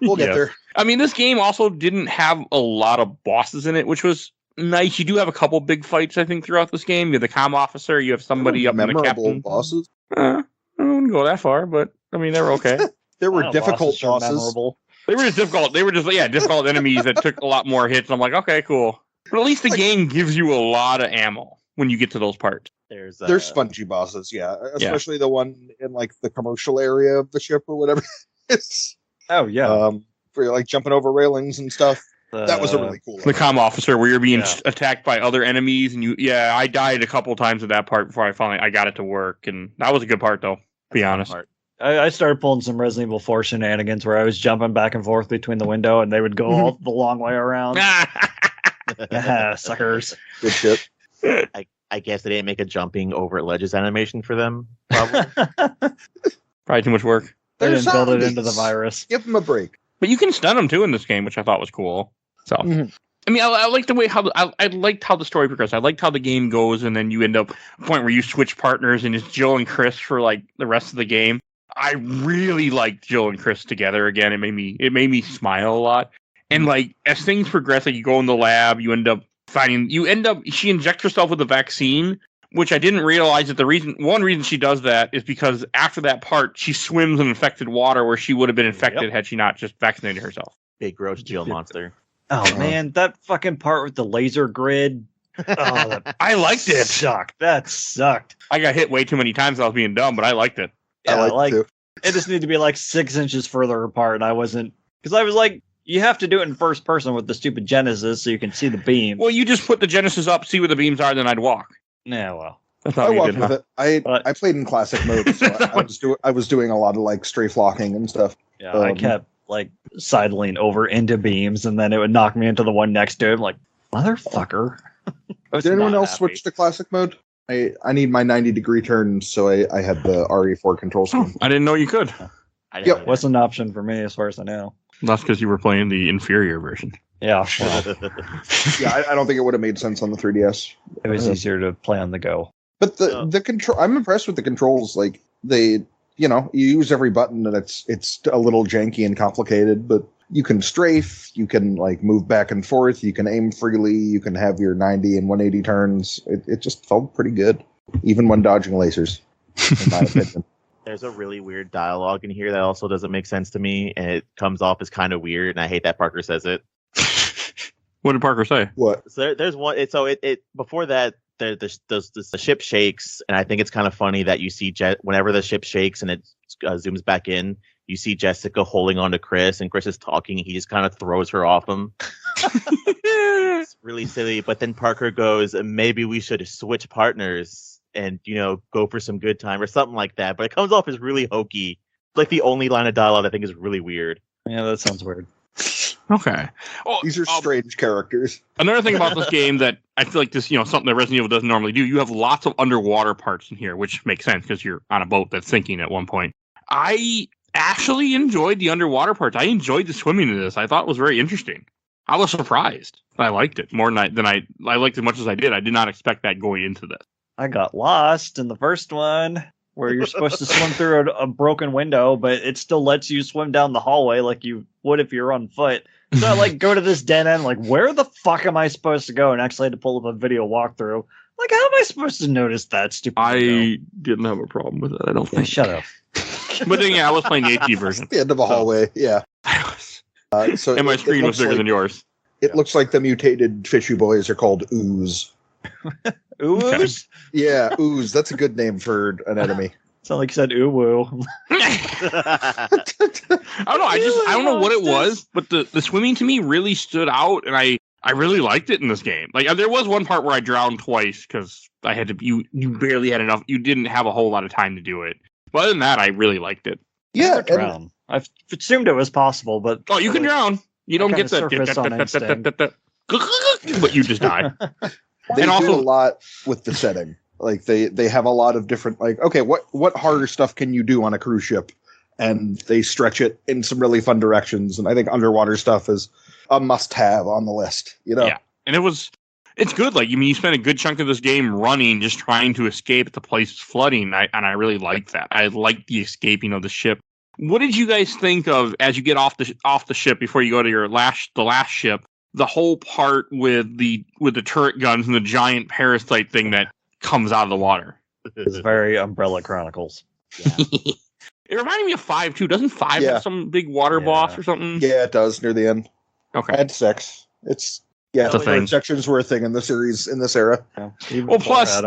S4: We'll get there.
S2: I mean, this game also didn't have a lot of bosses in it, which was nice. You do have a couple big fights, I think, throughout this game. You have the comm officer. You have somebody up in the captain.
S4: Bosses?
S2: I wouldn't go that far, but I mean, they were okay.
S4: There were difficult bosses.
S2: They were just difficult. They were just difficult enemies that took a lot more hits. I'm like, okay, cool. But at least the game gives you a lot of ammo when you get to those parts.
S5: There's
S4: spongy bosses, especially the one in the commercial area of the ship or whatever.
S3: Oh yeah.
S4: Where you're jumping over railings and stuff. That was a really cool one.
S2: The comm officer where you're being attacked by other enemies, and I died a couple times at that part before I got it to work, and that was a good part though. Be honest.
S3: I started pulling some Resident Evil 4 shenanigans where I was jumping back and forth between the window, and they would go all the long way around. Suckers.
S4: Good shit.
S5: I guess they didn't make a jumping over ledges animation for them. Probably.
S2: Probably too much work.
S3: They didn't build it into the virus.
S4: Give them a break.
S2: But you can stun them too in this game, which I thought was cool. So, I mean, I like the way I liked how the story progressed. I liked how the game goes, and then you end up at a point where you switch partners, and it's Jill and Chris for the rest of the game. I really liked Jill and Chris together again. It made me smile a lot. And as things progress, you go in the lab, she injects herself with a vaccine, which I didn't realize that one reason she does that is because after that part, she swims in infected water where she would have been infected had she not just vaccinated herself.
S5: Big gross Jill monster.
S3: Oh man, that fucking part with the laser grid. Oh,
S2: I liked it.
S3: That sucked.
S2: I got hit way too many times. I was being dumb, but I liked it.
S3: Yeah, it just needed to be 6 inches further apart, and I wasn't, because I was you have to do it in first person with the stupid Genesis so you can see the beam.
S2: Well, you just put the Genesis up, see where the beams are, then I'd walk.
S3: Yeah, well.
S2: That's
S4: I
S2: not what you
S4: walked
S2: did,
S4: with
S2: huh?
S4: it. I played in classic mode, so I was doing a lot of like strafe locking and stuff.
S3: Yeah, I kept like sidling over into beams, and then it would knock me into the one next to it. I'm like, motherfucker.
S4: Did anyone else switch to classic mode? I need my 90-degree turn, so I had the RE4 control
S2: Oh,
S4: scheme.
S2: I didn't know you could.
S5: I didn't either.
S3: Wasn't an option for me as far as I know.
S2: That's because you were playing the inferior version.
S3: Yeah, well,
S4: Yeah, I don't think it would have made sense on the 3DS.
S3: it was easier to play on the go.
S4: But the control, I'm impressed with the controls. Like you use every button, and it's a little janky and complicated, but you can strafe, you can like move back and forth, you can aim freely, you can have your 90 and 180 turns. It just felt pretty good, even when dodging lasers, in my opinion.
S5: There's a really weird dialogue in here that also doesn't make sense to me, and it comes off as kind of weird, and I hate that Parker says it.
S2: What did Parker say?
S4: What?
S5: So there's one. It before that, the ship shakes, and I think it's kind of funny that you see whenever the ship shakes and it zooms back in, you see Jessica holding on to Chris, and Chris is talking, and he just kind of throws her off him. It's really silly. But then Parker goes, maybe we should switch partners and go for some good time or something like that. But it comes off as really hokey. Like the only line of dialogue I think is really weird.
S3: Yeah, that sounds weird.
S2: Okay. Oh,
S4: These are strange characters.
S2: another thing about this game that I feel like this, something that Resident Evil doesn't normally do. You have lots of underwater parts in here, which makes sense because you're on a boat that's sinking at one point. I actually enjoyed the underwater parts. I enjoyed the swimming in this. I thought it was very interesting. I was surprised. I liked it more than I liked it as much as I did. I did not expect that going into this.
S3: I got lost in the first one where you're supposed to swim through a broken window, but it still lets you swim down the hallway like you would if you're on foot. So I go to this dead end, where the fuck am I supposed to go? And actually had to pull up a video walkthrough. How am I supposed to notice that stupid window?
S2: I didn't have a problem with it. I don't think.
S3: Shut up.
S2: But then, I was playing the HD version.
S4: The end of a hallway, yeah. So
S2: And my screen was bigger than yours.
S4: It looks like the mutated fishy boys are called ooze.
S3: Ooze?
S4: Yeah, ooze. That's a good name for an enemy.
S3: Sound like you said ooh woo.
S2: I don't know. I don't know what it was, but the swimming to me really stood out, and I really liked it in this game. There was one part where I drowned twice because I had to. You barely had enough. You didn't have a whole lot of time to do it. But other than that, I really liked it.
S4: Yeah,
S3: drown. I've assumed it was possible, but
S2: you can drown. You don't get
S3: that.
S2: But you just die.
S4: They
S2: And
S4: do
S2: also-
S4: a lot with the setting. They have a lot of different okay, what harder stuff can you do on a cruise ship? And they stretch it in some really fun directions. And I think underwater stuff is a must-have on the list.
S2: Yeah, and it's good. You spend a good chunk of this game running, just trying to escape the place flooding. And I really like that. I like the escaping of the ship. What did you guys think of as you get off the ship before you go to the last ship? The whole part with the turret guns and the giant parasite thing that comes out of the water.
S3: It's very Umbrella Chronicles.
S2: It reminded me of 5 too. Doesn't 5 have some big water boss or something?
S4: Yeah, it does near the end.
S2: Okay.
S4: And 6. It's
S2: a thing.
S4: Sections were a thing in the series in this era.
S3: Yeah.
S2: Well, plus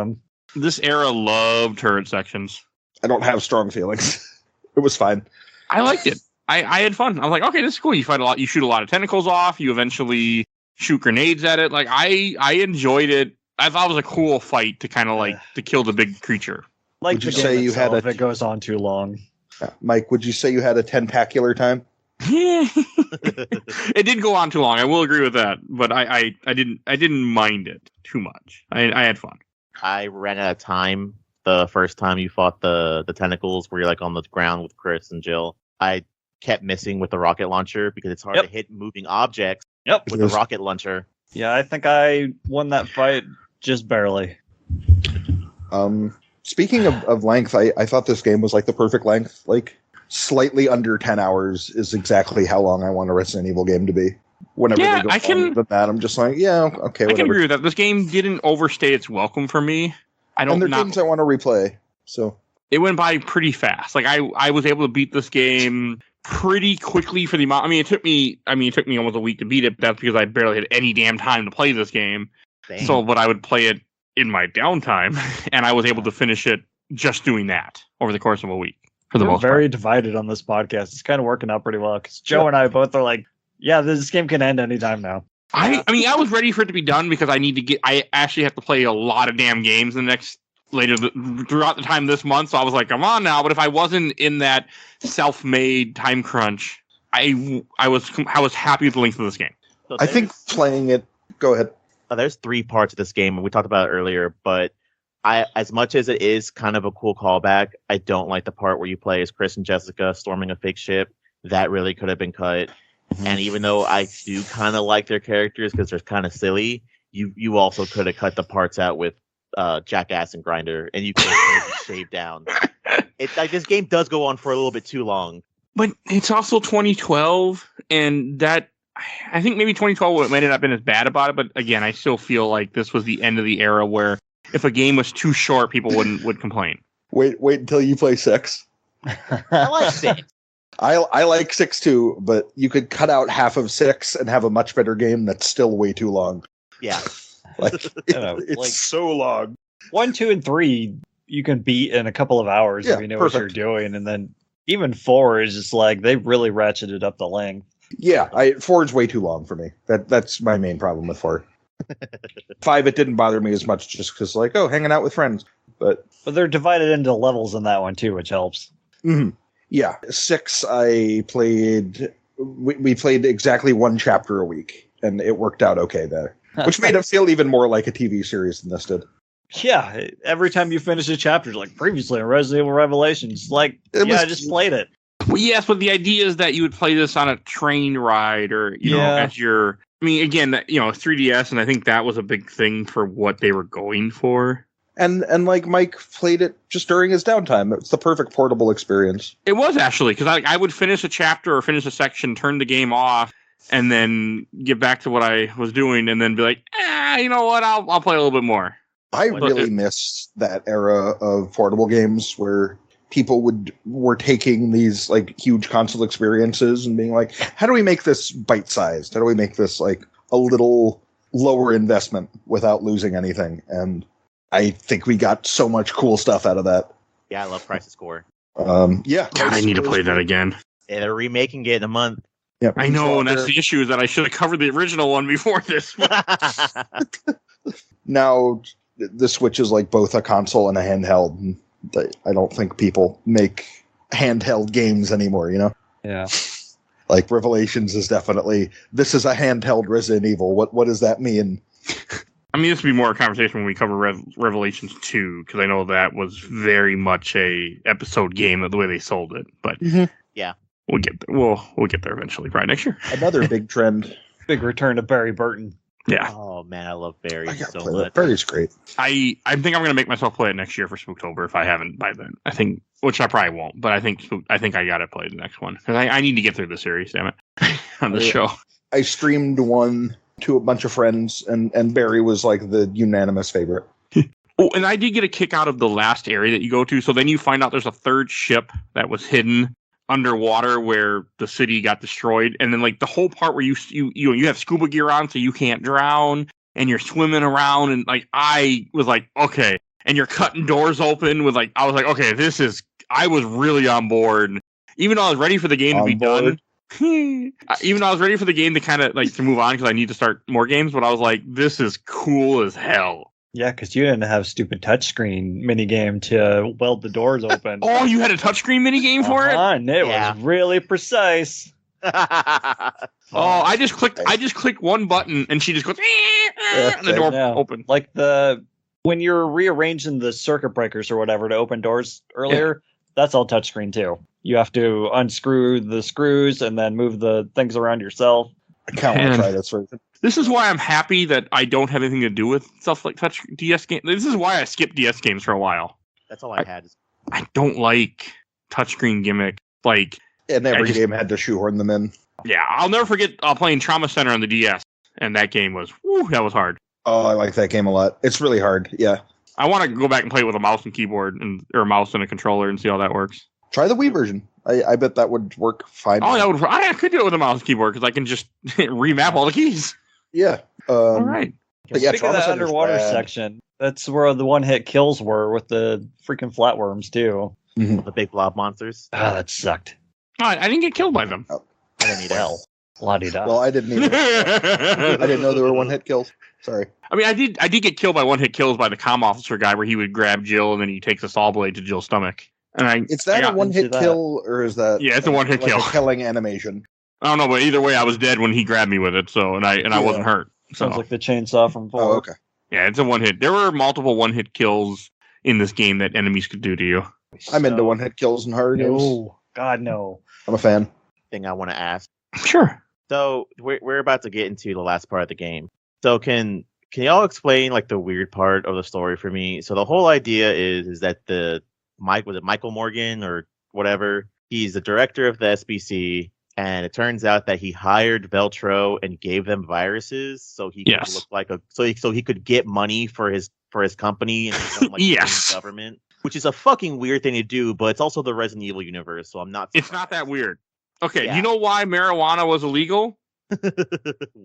S2: this era loved turret sections.
S4: I don't have strong feelings. It was fine.
S2: I liked it. I had fun. I was like, okay, this is cool. You fight a lot. You shoot a lot of tentacles off. You eventually shoot grenades at it. I enjoyed it. I thought it was a cool fight to kind of to kill the big creature.
S4: Would you say you had
S3: if it goes on too long?
S4: Mike, would you say you had a tentacular time?
S2: It didn't go on too long. I will agree with that, but I didn't mind it too much. I had fun.
S5: I ran out of time the first time you fought the tentacles where you're on the ground with Chris and Jill. I kept missing with the rocket launcher because it's hard to hit moving objects with the rocket launcher.
S3: Yeah, I think I won that fight just barely.
S4: Speaking of length, I thought this game was the perfect length. Slightly under 10 hours is exactly how long I want a Resident Evil game to be. Whenever they go longer than that, I'm just okay, whatever.
S2: I can agree with that. This game didn't overstay its welcome for me.
S4: And there are games I want to replay, so
S2: it went by pretty fast. I was able to beat this game pretty quickly for the amount. It took me almost a week to beat it, but that's because I barely had any damn time to play this game.
S5: Dang.
S2: So, but I would play it in my downtime, and I was able to finish it just doing that over the course of a week. For the most part.
S3: Very divided on this podcast. It's kind of working out pretty well because Joe and I both are yeah, this game can end anytime now.
S2: I was ready for it to be done because I actually have to play a lot of damn games in the next throughout the time this month. So I was like, come on now. But if I wasn't in that self-made time crunch, I was happy with the length of this game.
S5: So
S4: I think playing it. Go ahead.
S5: there's 3 parts of this game, and we talked about it earlier. But as much as it is kind of a cool callback, I don't like the part where you play as Chris and Jessica storming a fake ship. That really could have been cut. And even though I do kind of like their characters because they're kind of silly, you also could have cut the parts out with Jackass and Grinder, and you could have shaved down. It's like this game does go on for a little bit too long.
S2: But it's also 2012, and that I think maybe 2012 might have not been as bad about it. But again, I still feel like this was the end of the era where if a game was too short, people would complain.
S4: Wait until you play 6.
S5: I like 6.
S4: I like 6 too, but you could cut out half of 6 and have a much better game that's still way too long.
S5: Yeah.
S4: It's
S3: like,
S4: so long.
S3: 1, 2, and 3 you can beat in a couple of hours if you know what you're doing, and then even 4 is just like they really ratcheted up the length.
S4: Yeah, 4 is way too long for me. That's my main problem with 4. 5, it didn't bother me as much just because hanging out with friends. But
S3: they're divided into levels in that one too, which helps.
S4: Mm-hmm. Yeah, 6 I played. We played exactly 1 chapter a week, and it worked out okay there, which made it feel even more like a TV series than this did.
S3: Yeah, every time you finish a chapter, like previously in Resident Evil Revelations, I just played it.
S2: Well, yes, but the idea is that you would play this on a train ride or, you know, as your... I mean, again, 3DS, and I think that was a big thing for what they were going for.
S4: And Mike played it just during his downtime. It's the perfect portable experience.
S2: It was actually, because I would finish a chapter or finish a section, turn the game off, and then get back to what I was doing, and then be like, you know what, I'll play a little bit more.
S4: I really miss that era of portable games where people were taking these huge console experiences and being like, how do we make this bite-sized? How do we make this a little lower investment without losing anything? And I think we got so much cool stuff out of that.
S5: Yeah, I love Crisis Core.
S4: Yeah.
S2: God, I need to play that again.
S5: Yeah, they're remaking it in a month.
S4: Yeah,
S2: I know, and that's the issue, is that I should have covered the original one before this.
S4: Now, the Switch is both a console and a handheld. I don't think people make handheld games anymore, you know?
S3: Yeah.
S4: Revelations is definitely, this is a handheld Resident Evil. What does that mean?
S2: I mean, this would be more a conversation when we cover Revelations 2, because I know that was very much a episode game of the way they sold it. But
S5: yeah,
S2: we'll get there. We'll get there eventually, probably next year.
S4: Another big trend.
S3: Big return of Barry Burton.
S2: Yeah.
S5: Oh man, I love Barry so
S4: play
S5: much.
S4: that. Barry's great.
S2: I think I'm gonna make myself play it next year for Spooktober if I haven't by then. I think, which I probably won't, but I think I gotta play the next one because I need to get through the series. Damn it, on the show.
S4: I streamed one to a bunch of friends, and Barry was the unanimous favorite.
S2: Oh, and I did get a kick out of the last area that you go to. So then you find out there's a third ship that was hidden underwater where the city got destroyed, and then the whole part where you have scuba gear on so you can't drown, and you're swimming around, and I was okay, and you're cutting doors open with I was okay, I was really on board, even though I was ready for the game to be done. Even though I was ready for the game to kind of to move on because I need to start more games, but I was this is cool as hell.
S3: Yeah, because you didn't have stupid touchscreen minigame to weld the doors open.
S2: Oh, you had a touchscreen minigame for it?
S3: And it was really precise.
S2: I just clicked one button and she just goes and the door opened.
S3: When you're rearranging the circuit breakers or whatever to open doors earlier, that's all touchscreen too. You have to unscrew the screws and then move the things around yourself.
S4: I kind of want to try this version.
S2: This is why I'm happy that I don't have anything to do with stuff like touch DS games. This is why I skipped DS games for a while.
S5: That's all I had.
S2: I don't like touchscreen gimmick.
S4: And every game had to shoehorn them in.
S2: Yeah, I'll never forget playing Trauma Center on the DS, and that game was that was hard.
S4: Oh, I like that game a lot. It's really hard. Yeah.
S2: I want to go back and play it with a mouse and keyboard or a mouse and a controller and see how that works.
S4: Try the Wii version. I bet that would work fine.
S2: Oh, I could do it with a mouse and keyboard because I can just remap all the keys.
S4: Yeah.
S2: All right.
S4: But
S3: Speaking of that underwater section, that's where the one-hit kills were with the freaking flatworms too.
S4: Mm-hmm.
S5: The big blob monsters.
S3: Ah, that sucked.
S2: I didn't get killed by them.
S4: Oh.
S5: I didn't need hell.
S3: La-di-da.
S4: Well, I didn't either. I didn't know there were one-hit kills. Sorry.
S2: I mean, I did get killed by one hit kills by the comm officer guy, where he would grab Jill and then he takes a saw blade to Jill's stomach. And
S4: Is that a one-hit kill, or is that
S2: Yeah, it's a one-hit kill.
S4: A killing animation?
S2: I don't know, but either way, I was dead when he grabbed me with it. So I wasn't hurt. So.
S3: Sounds like the chainsaw from 4.
S4: Oh, okay.
S2: Yeah, it's a one hit. There were multiple one hit kills in this game that enemies could do to you.
S4: I'm into one-hit kills in horror games.
S3: No, God, no.
S4: I'm a fan.
S5: Thing I want to ask.
S2: Sure.
S5: So we're about to get into the last part of the game. So can y'all explain like the weird part of the story for me? So the whole idea is that Michael Morgan or whatever, he's the director of the SBC, and it turns out that he hired Veltro and gave them viruses so he could look like so he could get money for his company and his own, like, government, which is a fucking weird thing to do, but it's also the Resident Evil universe, so I'm not surprised.
S2: It's not that weird. Okay, you know why marijuana was illegal?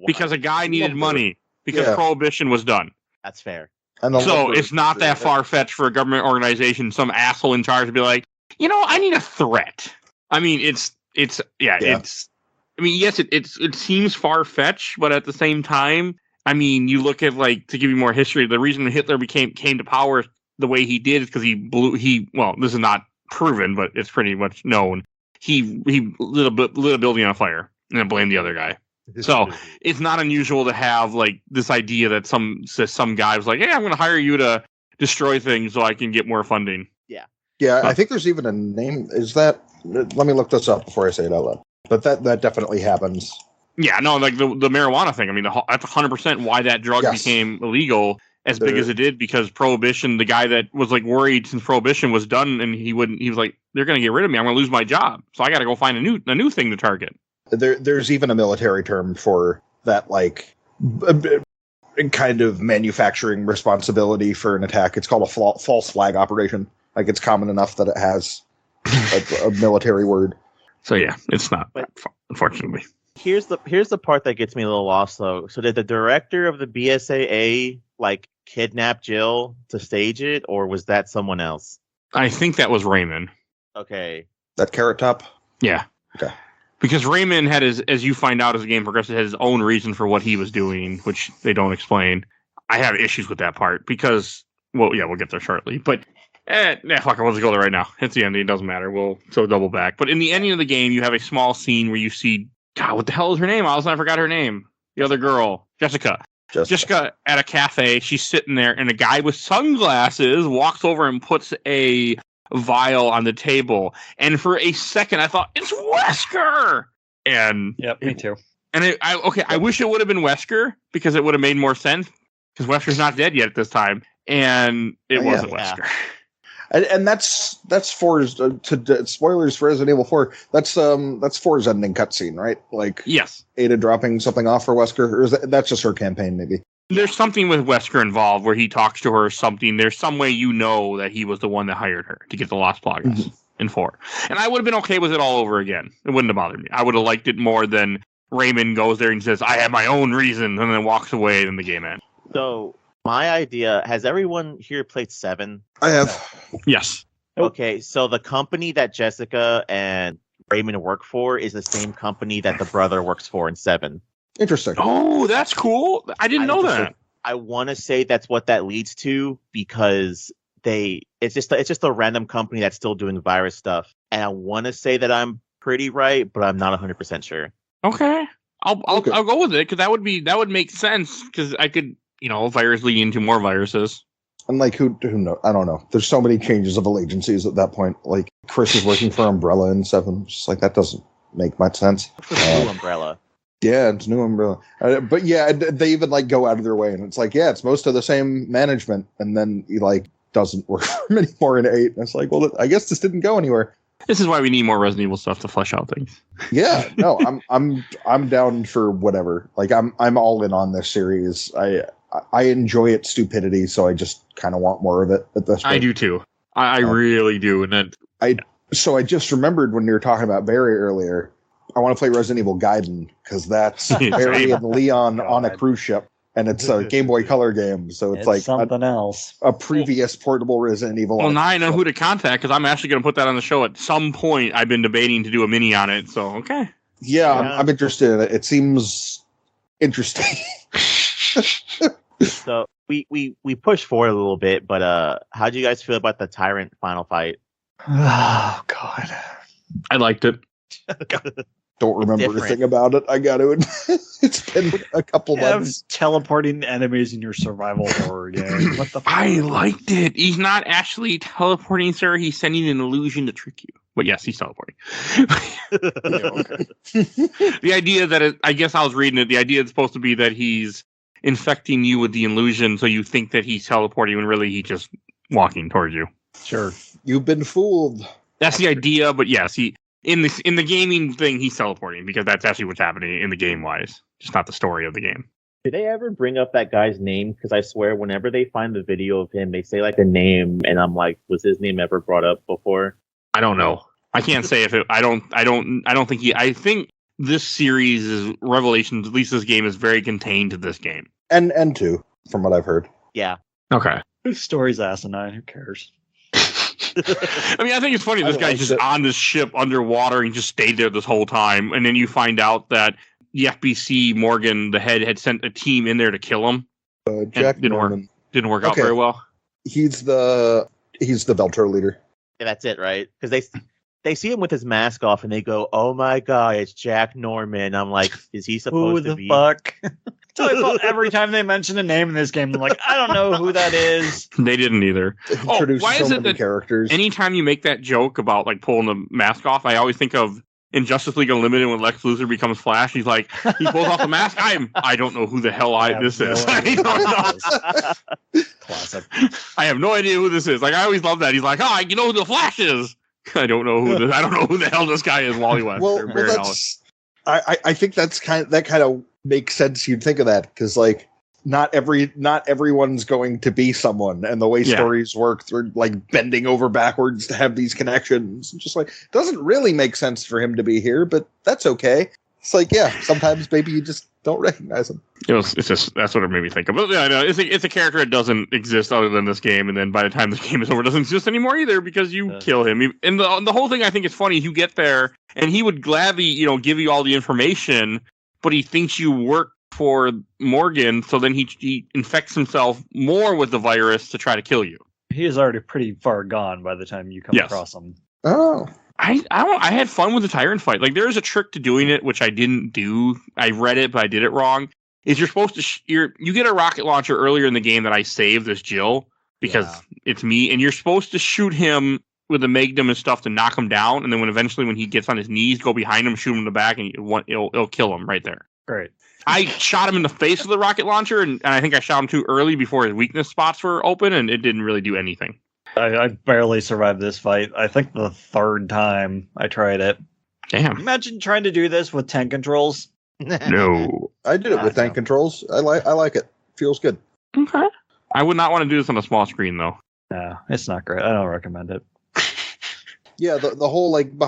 S2: Because a guy needed money because Prohibition was done.
S5: That's fair.
S2: So it's not that far-fetched for a government organization, some asshole in charge to be like, I need a threat. I mean, it's I mean, yes, it seems far-fetched, but at the same time, I mean, you look at, like, to give you more history, the reason Hitler came to power the way he did is because well, this is not proven, but it's pretty much known. He lit a building on fire and then blamed the other guy. So it's not unusual to have, like, this idea that some guy was like, hey, I'm going to hire you to destroy things so I can get more funding.
S4: Yeah, I think there's even a name. Is that? Let me look this up before I say it out loud. But that definitely happens.
S2: Yeah, no, like the marijuana thing. I mean, that's 100% why that drug became illegal as big as it did, because Prohibition, the guy that was, like, worried since Prohibition was done, and he was like, they're going to get rid of me. I'm going to lose my job. So I got to go find a new thing to target.
S4: There's even a military term for that, like, kind of manufacturing responsibility for an attack. It's called a false flag operation. Like, it's common enough that it has a military word.
S2: So yeah, it's not, unfortunately.
S5: Here's the part that gets me a little lost, though. So did the director of the BSAA, like, kidnap Jill to stage it, or was that someone else?
S2: I think that was Raymond.
S5: Okay.
S4: That Carrot Top?
S2: Yeah.
S4: Okay.
S2: Because Raymond had as you find out as the game progresses, had his own reason for what he was doing, which they don't explain. I have issues with that part because, well, yeah, we'll get there shortly. But, fuck it, let's go there right now. It's the ending, it doesn't matter. We'll double back. But in the ending of the game, you have a small scene where you see, God, what the hell is her name? I forgot her name. The other girl, Jessica at a cafe. She's sitting there, and a guy with sunglasses walks over and puts a vial on the table. And for a second, I thought, it's Wesker! And
S3: yep, me too.
S2: And I wish it would have been Wesker, because it would have made more sense, because Wesker's not dead yet at this time. And it wasn't Wesker.
S4: And that's 4's spoilers for Resident Evil 4. That's 4's ending cutscene, right? Like,
S2: yes,
S4: Ada dropping something off for Wesker, or is that's just her campaign? Maybe
S2: there's something with Wesker involved where he talks to her or something. There's some way that he was the one that hired her to get the Lost Plagas in 4, and I would have been okay with it all over again. It wouldn't have bothered me. I would have liked it more than Raymond goes there and says, "I have my own reason," and then walks away, and the game ends.
S5: So. My idea, has everyone here played 7?
S4: I have.
S2: Yes.
S5: Okay, so the company that Jessica and Raymond work for is the same company that the brother works for in 7.
S4: Interesting.
S2: Oh, that's cool. I didn't know that.
S5: I want to say that's what that leads to, because it's just a random company that's still doing virus stuff. And I want to say that I'm pretty right, but I'm not 100% sure.
S2: Okay. I'll go with it, because that would make sense, because I could, virus leading into more viruses.
S4: And, like, who knows? I don't know. There's so many changes of agencies at that point. Like, Chris is working for Umbrella in 7. Just like, that doesn't make much sense.
S5: New Umbrella.
S4: Yeah, it's New Umbrella. But yeah, they even, like, go out of their way, and it's like, yeah, it's most of the same management, and then he, like, doesn't work for them anymore in 8. And it's like, well, I guess this didn't go anywhere.
S2: This is why we need more Resident Evil stuff to flesh out things.
S4: Yeah, no, I'm down for whatever. Like, I'm all in on this series. I enjoy its stupidity, so I just kind of want more of it at this point.
S2: I do too. I really do. And
S4: So I just remembered when you were talking about Barry earlier, I want to play Resident Evil Gaiden, because that's Barry and Leon on a cruise ship, and it's a Game Boy Color game, so it's like
S3: something else.
S4: A previous portable Resident Evil.
S2: Well, now I know who to contact, because I'm actually going to put that on the show at some point. I've been debating to do a mini on it, so okay.
S4: Yeah, I'm interested in it. It seems interesting.
S5: So we pushed forward a little bit, but how do you guys feel about the Tyrant final fight?
S3: Oh God.
S2: I liked it.
S4: Don't remember
S5: different.
S4: a thing about it. I got to admit. It's been a couple
S3: Have
S4: months.
S3: teleporting enemies in your survival horror game. What the fuck?
S2: I liked it. He's not actually teleporting, sir. He's sending an illusion to trick you. But yes, he's teleporting. The idea that I guess I was reading it. The idea is supposed to be that he's infecting you with the illusion, so you think that he's teleporting when really he's just walking towards you.
S3: Sure.
S4: You've been fooled.
S2: That's the idea. But yes, he in the gaming thing, he's teleporting because that's actually what's happening in the game wise, just not the story of the game.
S5: Did they ever bring up that guy's name? Because I swear, whenever they find the video of him, they say like a name, and I'm like, was his name ever brought up before?
S2: I don't know. I can't say if it. I don't think he. I think this series is Revelations. At least this game is very contained to this game.
S4: And two, from what I've heard.
S5: Yeah.
S2: Okay.
S3: This story's asinine. Who cares?
S2: I mean, I think it's funny. This
S4: I
S2: guy's
S4: liked
S2: just
S4: it.
S2: on this ship underwater and just stayed there this whole time, and then you find out that the FBC Morgan, the head, had sent a team in there to kill him.
S4: Jack
S2: didn't work.
S4: Norman.
S2: Didn't work out
S4: Okay.
S2: very well.
S4: He's the Veltro leader.
S5: Yeah, that's it, right? Because they see him with his mask off, and they go, "Oh my god, it's Jack Norman." I'm like, is he
S3: Who
S5: supposed to
S3: the
S5: be?
S3: fuck? So I felt every time they mention a name in this game, I'm like, I don't know who that is.
S2: They didn't either.
S4: Introduced
S2: why
S4: so
S2: is it
S4: many
S2: that
S4: characters.
S2: Anytime you make that joke about like pulling the mask off, I always think of in Justice League Unlimited when Lex Luthor becomes Flash. He's like, he pulls off the mask. I don't know who the hell this
S3: have
S2: is.
S3: no
S2: I
S3: idea
S2: don't
S3: who
S2: know.
S3: that is. Classic.
S2: I have no idea who this is. Like I always love that. He's like, you know who the Flash is. I don't know who the hell this guy is. Wally West.
S4: well,
S2: or
S4: well,
S2: Barry Allen.
S4: that's. I think that kind of makes sense. You'd think of that because like not everyone's going to be someone, and the way
S2: Yeah.
S4: stories work, they're like bending over backwards to have these connections. Just like doesn't really make sense for him to be here, but that's okay. It's like sometimes maybe you just don't recognize him.
S2: It's just that's what it made me think of. But yeah, no, it's a character that doesn't exist other than this game, and then by the time the game is over, it doesn't exist anymore either because you kill him. And the whole thing, I think, is funny. You get there, and he would gladly, give you all the information, but he thinks you work for Morgan, so then he infects himself more with the virus to try to kill you.
S3: He is already pretty far gone by the time you come
S2: Yes.
S3: across him.
S4: Oh,
S2: I had fun with the Tyrant fight. Like there is a trick to doing it, which I didn't do. I read it, but I did it wrong. Is you're supposed to you get a rocket launcher earlier in the game that I saved this Jill because it's me, and you're supposed to shoot him with a magnum and stuff to knock him down, and then when he gets on his knees, go behind him, shoot him in the back, and it'll kill him right there.
S3: Great.
S2: I shot him in the face with the rocket launcher, and I think I shot him too early before his weakness spots were open, and it didn't really do anything.
S3: I barely survived this fight. I think the third time I tried it.
S2: Damn.
S3: Imagine trying to do this with tank controls.
S2: No.
S4: I did it with tank controls. I like it. Feels good.
S2: Okay. I would not want to do this on a small screen, though.
S3: No, it's not great. I don't recommend it.
S4: Yeah, the whole like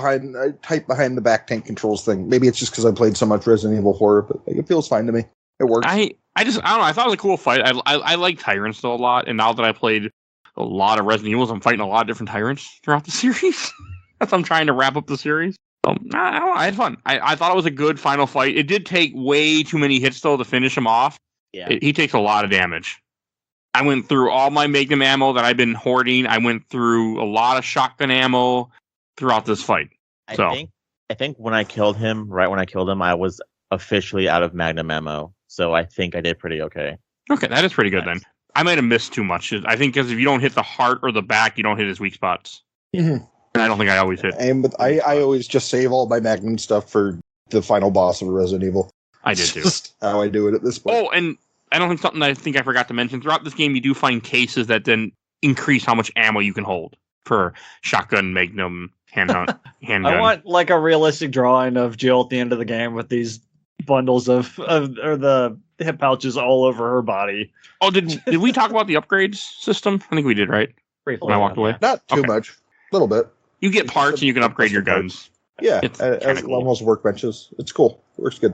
S4: tight behind the back tank controls thing. Maybe it's just because I played so much Resident Evil 4, but like, it feels fine to me. It works.
S2: I don't know. I thought it was a cool fight. I like Tyrants though a lot, and now that I played a lot of Resident Evils, I'm fighting a lot of different Tyrants throughout the series. As I'm trying to wrap up the series. So, I don't know, I had fun. I thought it was a good final fight. It did take way too many hits though to finish him off.
S5: Yeah.
S2: He takes a lot of damage. I went through all my Magnum ammo that I've been hoarding. I went through a lot of shotgun ammo throughout this fight.
S5: I
S2: So.
S5: think when I killed him, I was officially out of Magnum ammo. So I think I did pretty okay.
S2: Okay, that is pretty good
S5: Nice.
S2: then. I might have missed too much. I think because if you don't hit the heart or the back, you don't hit his weak spots.
S4: Mhm.
S2: And I don't think I always hit.
S4: I always just save all my Magnum stuff for the final boss of Resident Evil.
S2: I did too.
S4: Just how I do it at this point.
S2: Oh, and I don't think something that I forgot to mention. Throughout this game, you do find cases that then increase how much ammo you can hold for shotgun, Magnum, handgun.
S3: I want like a realistic drawing of Jill at the end of the game with these bundles of or the hip pouches all over her body.
S2: Oh, did we talk about the upgrades system? I think we did, right?
S3: Briefly.
S2: When I walked away.
S4: Not too
S2: Okay.
S4: much. A little bit.
S2: You get parts and you can upgrade your guns.
S4: Yeah,
S2: It's
S4: as
S2: kinda cool.
S4: almost workbenches. It's cool. Works good.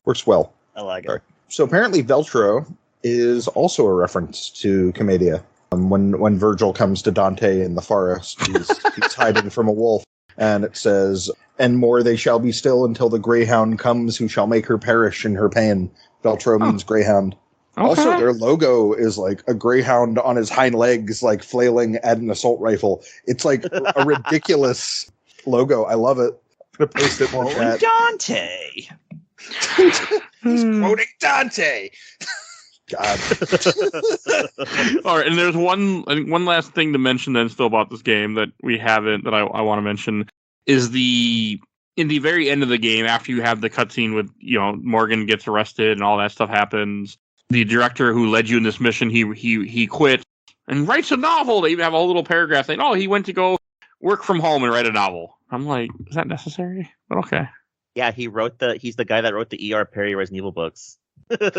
S4: Works well.
S3: I like it.
S4: Sorry. So apparently Veltro is also a reference to Commedia. When Virgil comes to Dante in the forest, he's hiding from a wolf, and it says, "And more they shall be still until the greyhound comes who shall make her perish in her pain." Veltro means greyhound. Also, their logo is like a greyhound on his hind legs, like flailing at an assault rifle. It's like a ridiculous logo. I love it. I'm gonna post it in the chat.
S6: Dante.
S4: He's quoting Dante. God.
S2: All right, and there's I think one last thing to mention then still about this game that we haven't, that I want to mention, is in the very end of the game, after you have the cutscene with, Morgan gets arrested and all that stuff happens, the director who led you in this mission, he quit and writes a novel. They even have a little paragraph saying, he went to go work from home and write a novel. I'm like, is that necessary? But okay.
S5: Yeah, he's the guy that wrote the E.R. Perry Resident Evil books.
S2: But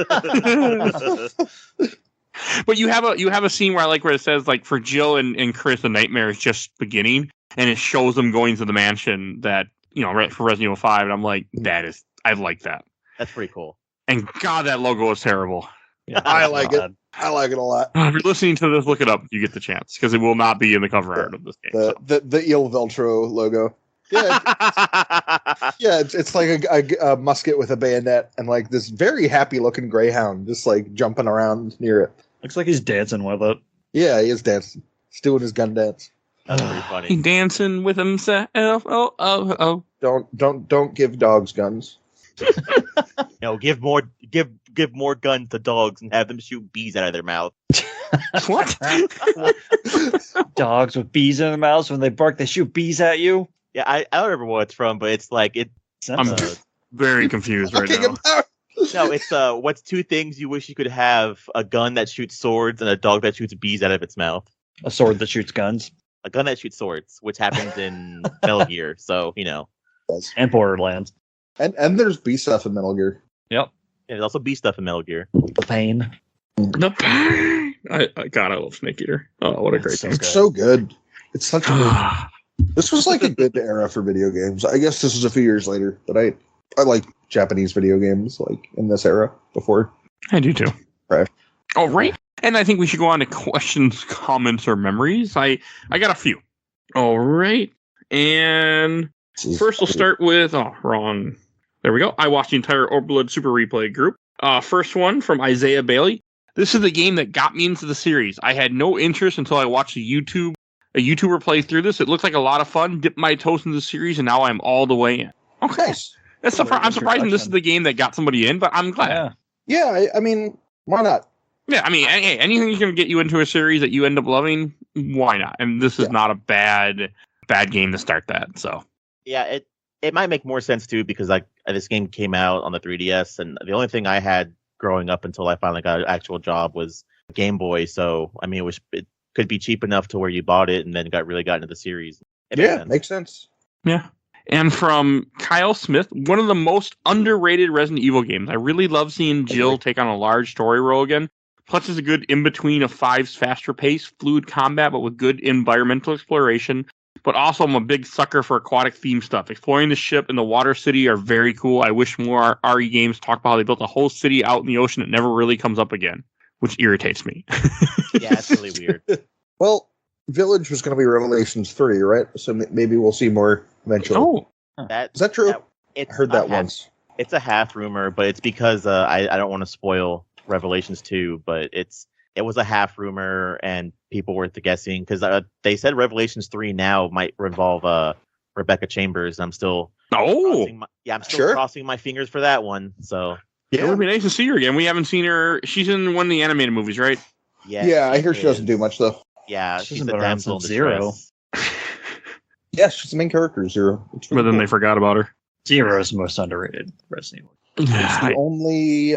S2: you have a scene where I like where it says, like, for Jill and Chris, the nightmare is just beginning, and it shows them going to the mansion that, for Resident Evil 5, and I'm like, I like that.
S5: That's pretty cool.
S2: And God, that logo is terrible.
S3: Yeah,
S4: I like it. I like it a lot.
S2: If you're listening to this, look it up if you get the chance, because it will not be in the cover art of this game.
S4: The Il Veltro logo. Yeah, it's like a musket with a bayonet and like this very happy looking greyhound just like jumping around near it.
S3: Looks like he's dancing with it.
S4: Yeah, he is dancing. He's doing his gun dance.
S5: That's pretty funny.
S2: He dancing with himself. Oh.
S4: Don't give dogs guns.
S5: Give more guns to dogs and have them shoot bees out of their mouth.
S2: What?
S3: Dogs with bees in their mouths, when they bark, they shoot bees at you.
S5: Yeah, I don't remember what it's from, but it's like it.
S2: I'm very confused right now.
S5: No, it's what's two things you wish you could have: a gun that shoots swords and a dog that shoots bees out of its mouth.
S3: A sword that shoots guns.
S5: A gun that shoots swords, which happens in Metal Gear. So
S3: And Borderlands.
S4: And there's bee stuff in Metal Gear.
S3: Yep.
S5: And there's also bee stuff in Metal Gear.
S3: The pain.
S2: The pain. I love Snake Eater. Oh, what a great game!
S4: It's so good. It's such a good. This was like a good era for video games. I guess this was a few years later, but I like Japanese video games like in this era before.
S2: I do too.
S4: Right.
S2: All right. And I think we should go on to questions, comments, or memories. I got a few. All right. And first we'll start with, wrong. There we go. I watched the entire Overblood Super Replay group. First one from Isaiah Bailey. This is the game that got me into the series. I had no interest until I watched a YouTuber play through this. It looked like a lot of fun. Dipped my toes into the series, and now I'm all the way in. Okay.
S4: Nice.
S2: I'm surprised this is the game that got somebody in, but I'm glad.
S4: Yeah, I mean, why not?
S2: Yeah, I mean, hey, anything that's going to get you into a series that you end up loving, why not? And this is not a bad game to start that. So
S5: yeah, it might make more sense too, because this game came out on the 3DS, and the only thing I had growing up until I finally got an actual job was Game Boy. So I mean, it could be cheap enough to where you bought it and then got into the series.
S4: Makes sense.
S2: Yeah. And from Kyle Smith, one of the most underrated Resident Evil games. I really love seeing Jill take on a large story role again. Plus, it's a good in-between of 5's faster pace, fluid combat, but with good environmental exploration. But also, I'm a big sucker for aquatic theme stuff. Exploring the ship and the water city are very cool. I wish more RE games talk about how they built a whole city out in the ocean that never really comes up again, which irritates me.
S5: Yeah, it's really weird.
S4: Well, Village was going to be Revelations 3, right? So maybe we'll see more eventually.
S2: Oh,
S4: is that true? I heard that once.
S5: It's a half rumor, but it's because I don't want to spoil Revelations 2, but it was a half rumor and people were guessing because they said Revelations 3 now might involve Rebecca Chambers. I'm still crossing my fingers for that one. So
S2: it would be nice to see her again. We haven't seen her. She's in one of the animated movies, right?
S4: Yeah, I hear she doesn't do much though.
S5: Yeah, she's the damsel in
S3: Zero.
S4: Yeah, she's the main character, Zero.
S2: But then they forgot about her.
S3: Zero is the most underrated Resident Evil.
S4: It's the only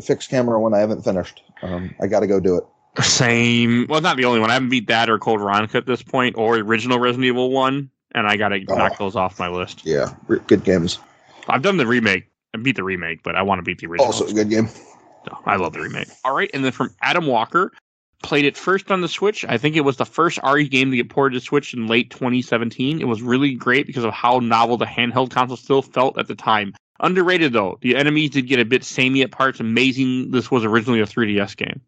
S4: fixed camera one I haven't finished. I got to go do it.
S2: Same. Well, not the only one. I haven't beat that or Code Veronica at this point, or original Resident Evil 1, and I got to knock those off my list.
S4: Yeah, good games.
S2: I've done the remake. I beat the remake, but I want to beat the original.
S4: Also a good game.
S2: So, I love the remake. All right, and then from Adam Walker, played it first on the Switch. I think it was the first RE game to get ported to Switch in late 2017. It was really great because of how novel the handheld console still felt at the time. Underrated, though. The enemies did get a bit samey at parts. Amazing this was originally a 3DS game.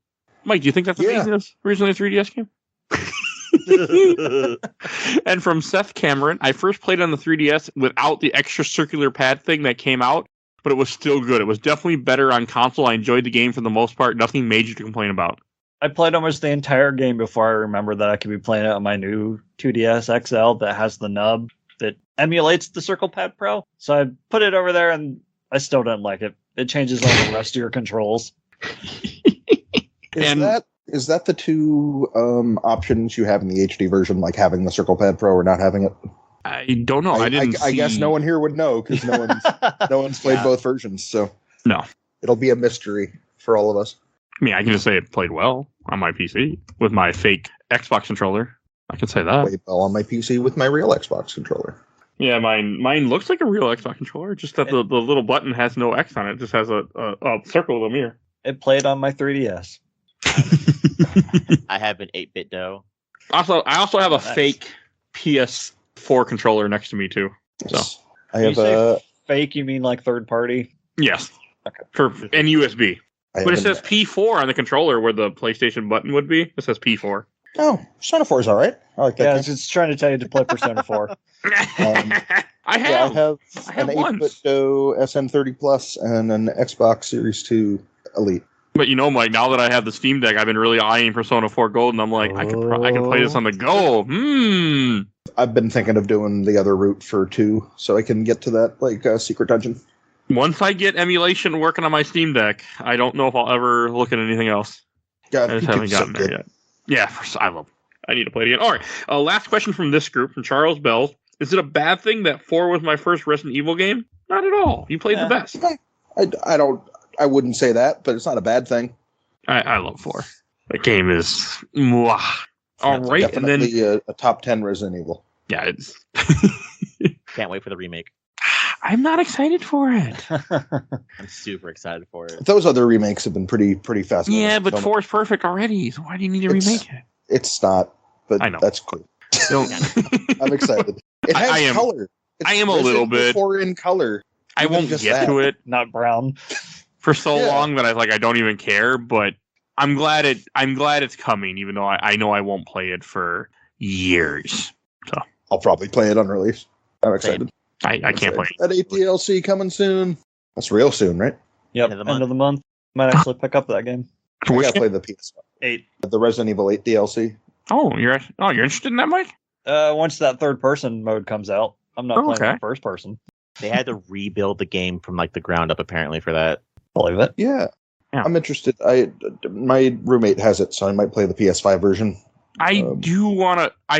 S2: Mike, do you think that's amazing? This originally a 3DS game? And from Seth Cameron, I first played on the 3DS without the extra circular pad thing that came out. but it was still good. It was definitely better on console. I enjoyed the game for the most part. Nothing major to complain about.
S3: I played almost the entire game before I remembered that I could be playing it on my new 2DS XL that has the nub that emulates the Circle Pad Pro. So I put it over there, and I still didn't like it. It changes all the rest of your controls.
S4: Is that the two options you have in the HD version, like having the Circle Pad Pro or not having it?
S2: I don't know. I
S4: guess no one here would know because no one's played both versions. So
S2: no,
S4: it'll be a mystery for all of us.
S2: I mean, I can just say it played well on my PC with my fake Xbox controller. I can say that.
S4: Played well on my PC with my real Xbox controller.
S2: Yeah, mine looks like a real Xbox controller, just that the little button has no X on it. It just has a circle with a mirror.
S3: It played on my 3DS.
S5: I have an 8-bit dough.
S2: Also, I also have a fake PS4 controller next to me too. So
S4: I have a
S3: fake. You mean like third party?
S2: yes,
S3: Okay.
S2: and USB. But it says P4 on the controller where the PlayStation button would be. It says P4.
S4: Oh, Persona 4 is all right. I like that.
S3: Yeah,
S4: game.
S3: it's trying to tell you to play Persona 4.
S2: I
S4: I
S2: have
S4: have an 8-bit SN30 Plus and an Xbox Series 2 Elite.
S2: But you know, Mike, now that I have the Steam Deck, I've been really eyeing Persona 4 Gold, and I'm like, I can play this on the go.
S4: I've been thinking of doing the other route for 2, so I can get to that secret dungeon.
S2: Once I get emulation working on my Steam Deck, I don't know if I'll ever look at anything else.
S4: God,
S2: I just haven't gotten there yet. Yeah, I need to play it again. All right, last question from this group, from Charles Bell. Is it a bad thing that 4 was my first Resident Evil game? Not at all. You played the best.
S4: I wouldn't say that, but it's not a bad thing.
S2: I love 4. That game is mwah. All right,
S4: Definitely
S2: and then
S4: a top 10 Resident Evil.
S2: yeah, it's.
S5: Can't wait for the remake.
S2: I'm not excited for it.
S5: I'm super excited for it.
S4: Those other remakes have been pretty fascinating.
S2: Yeah, but 4 is perfect already, so why do you need to remake it?
S4: It's not, but
S2: I know.
S4: that's cool. I'm excited. It has color.
S2: I am a little bit.
S4: 4 in color.
S2: I won't get to it
S3: Not brown.
S2: for so long that I don't even care. But I'm glad it's coming, even though I know I won't play it for years. So
S4: I'll probably play it on release. I'm excited.
S2: I can't play
S4: That 8 DLC coming soon. That's real soon, right?
S3: Yep, end of the month. Might actually pick up that game.
S4: I gotta play the PS
S3: 8.
S4: The Resident Evil 8 DLC.
S2: Oh, you're interested in that, Mike?
S3: Once that third person mode comes out, I'm not playing the first person.
S5: They had to rebuild the game from the ground up apparently for that.
S3: Believe it.
S4: Yeah. I'm interested. My roommate has it, so I might play the PS5 version.
S2: I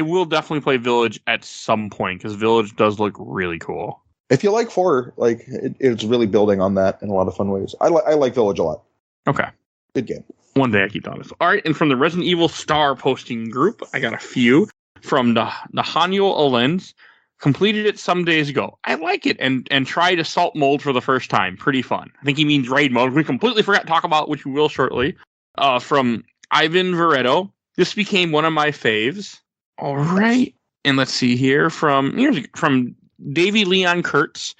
S2: will definitely play Village at some point because Village does look really cool.
S4: If you like 4, it's really building on that in a lot of fun ways. I like Village a lot.
S2: Okay.
S4: Good game.
S2: One day I keep on this. All right, and from the Resident Evil Star posting group, I got a few from Nahanyo Alens. Completed it some days ago. I like it and tried Assault Mode for the first time. Pretty fun. I think he means Raid Mode. We completely forgot to talk about, which we will shortly. From Ivan Veretto. This became one of my faves. All right. And let's see here. From Davey Leon Kurtz.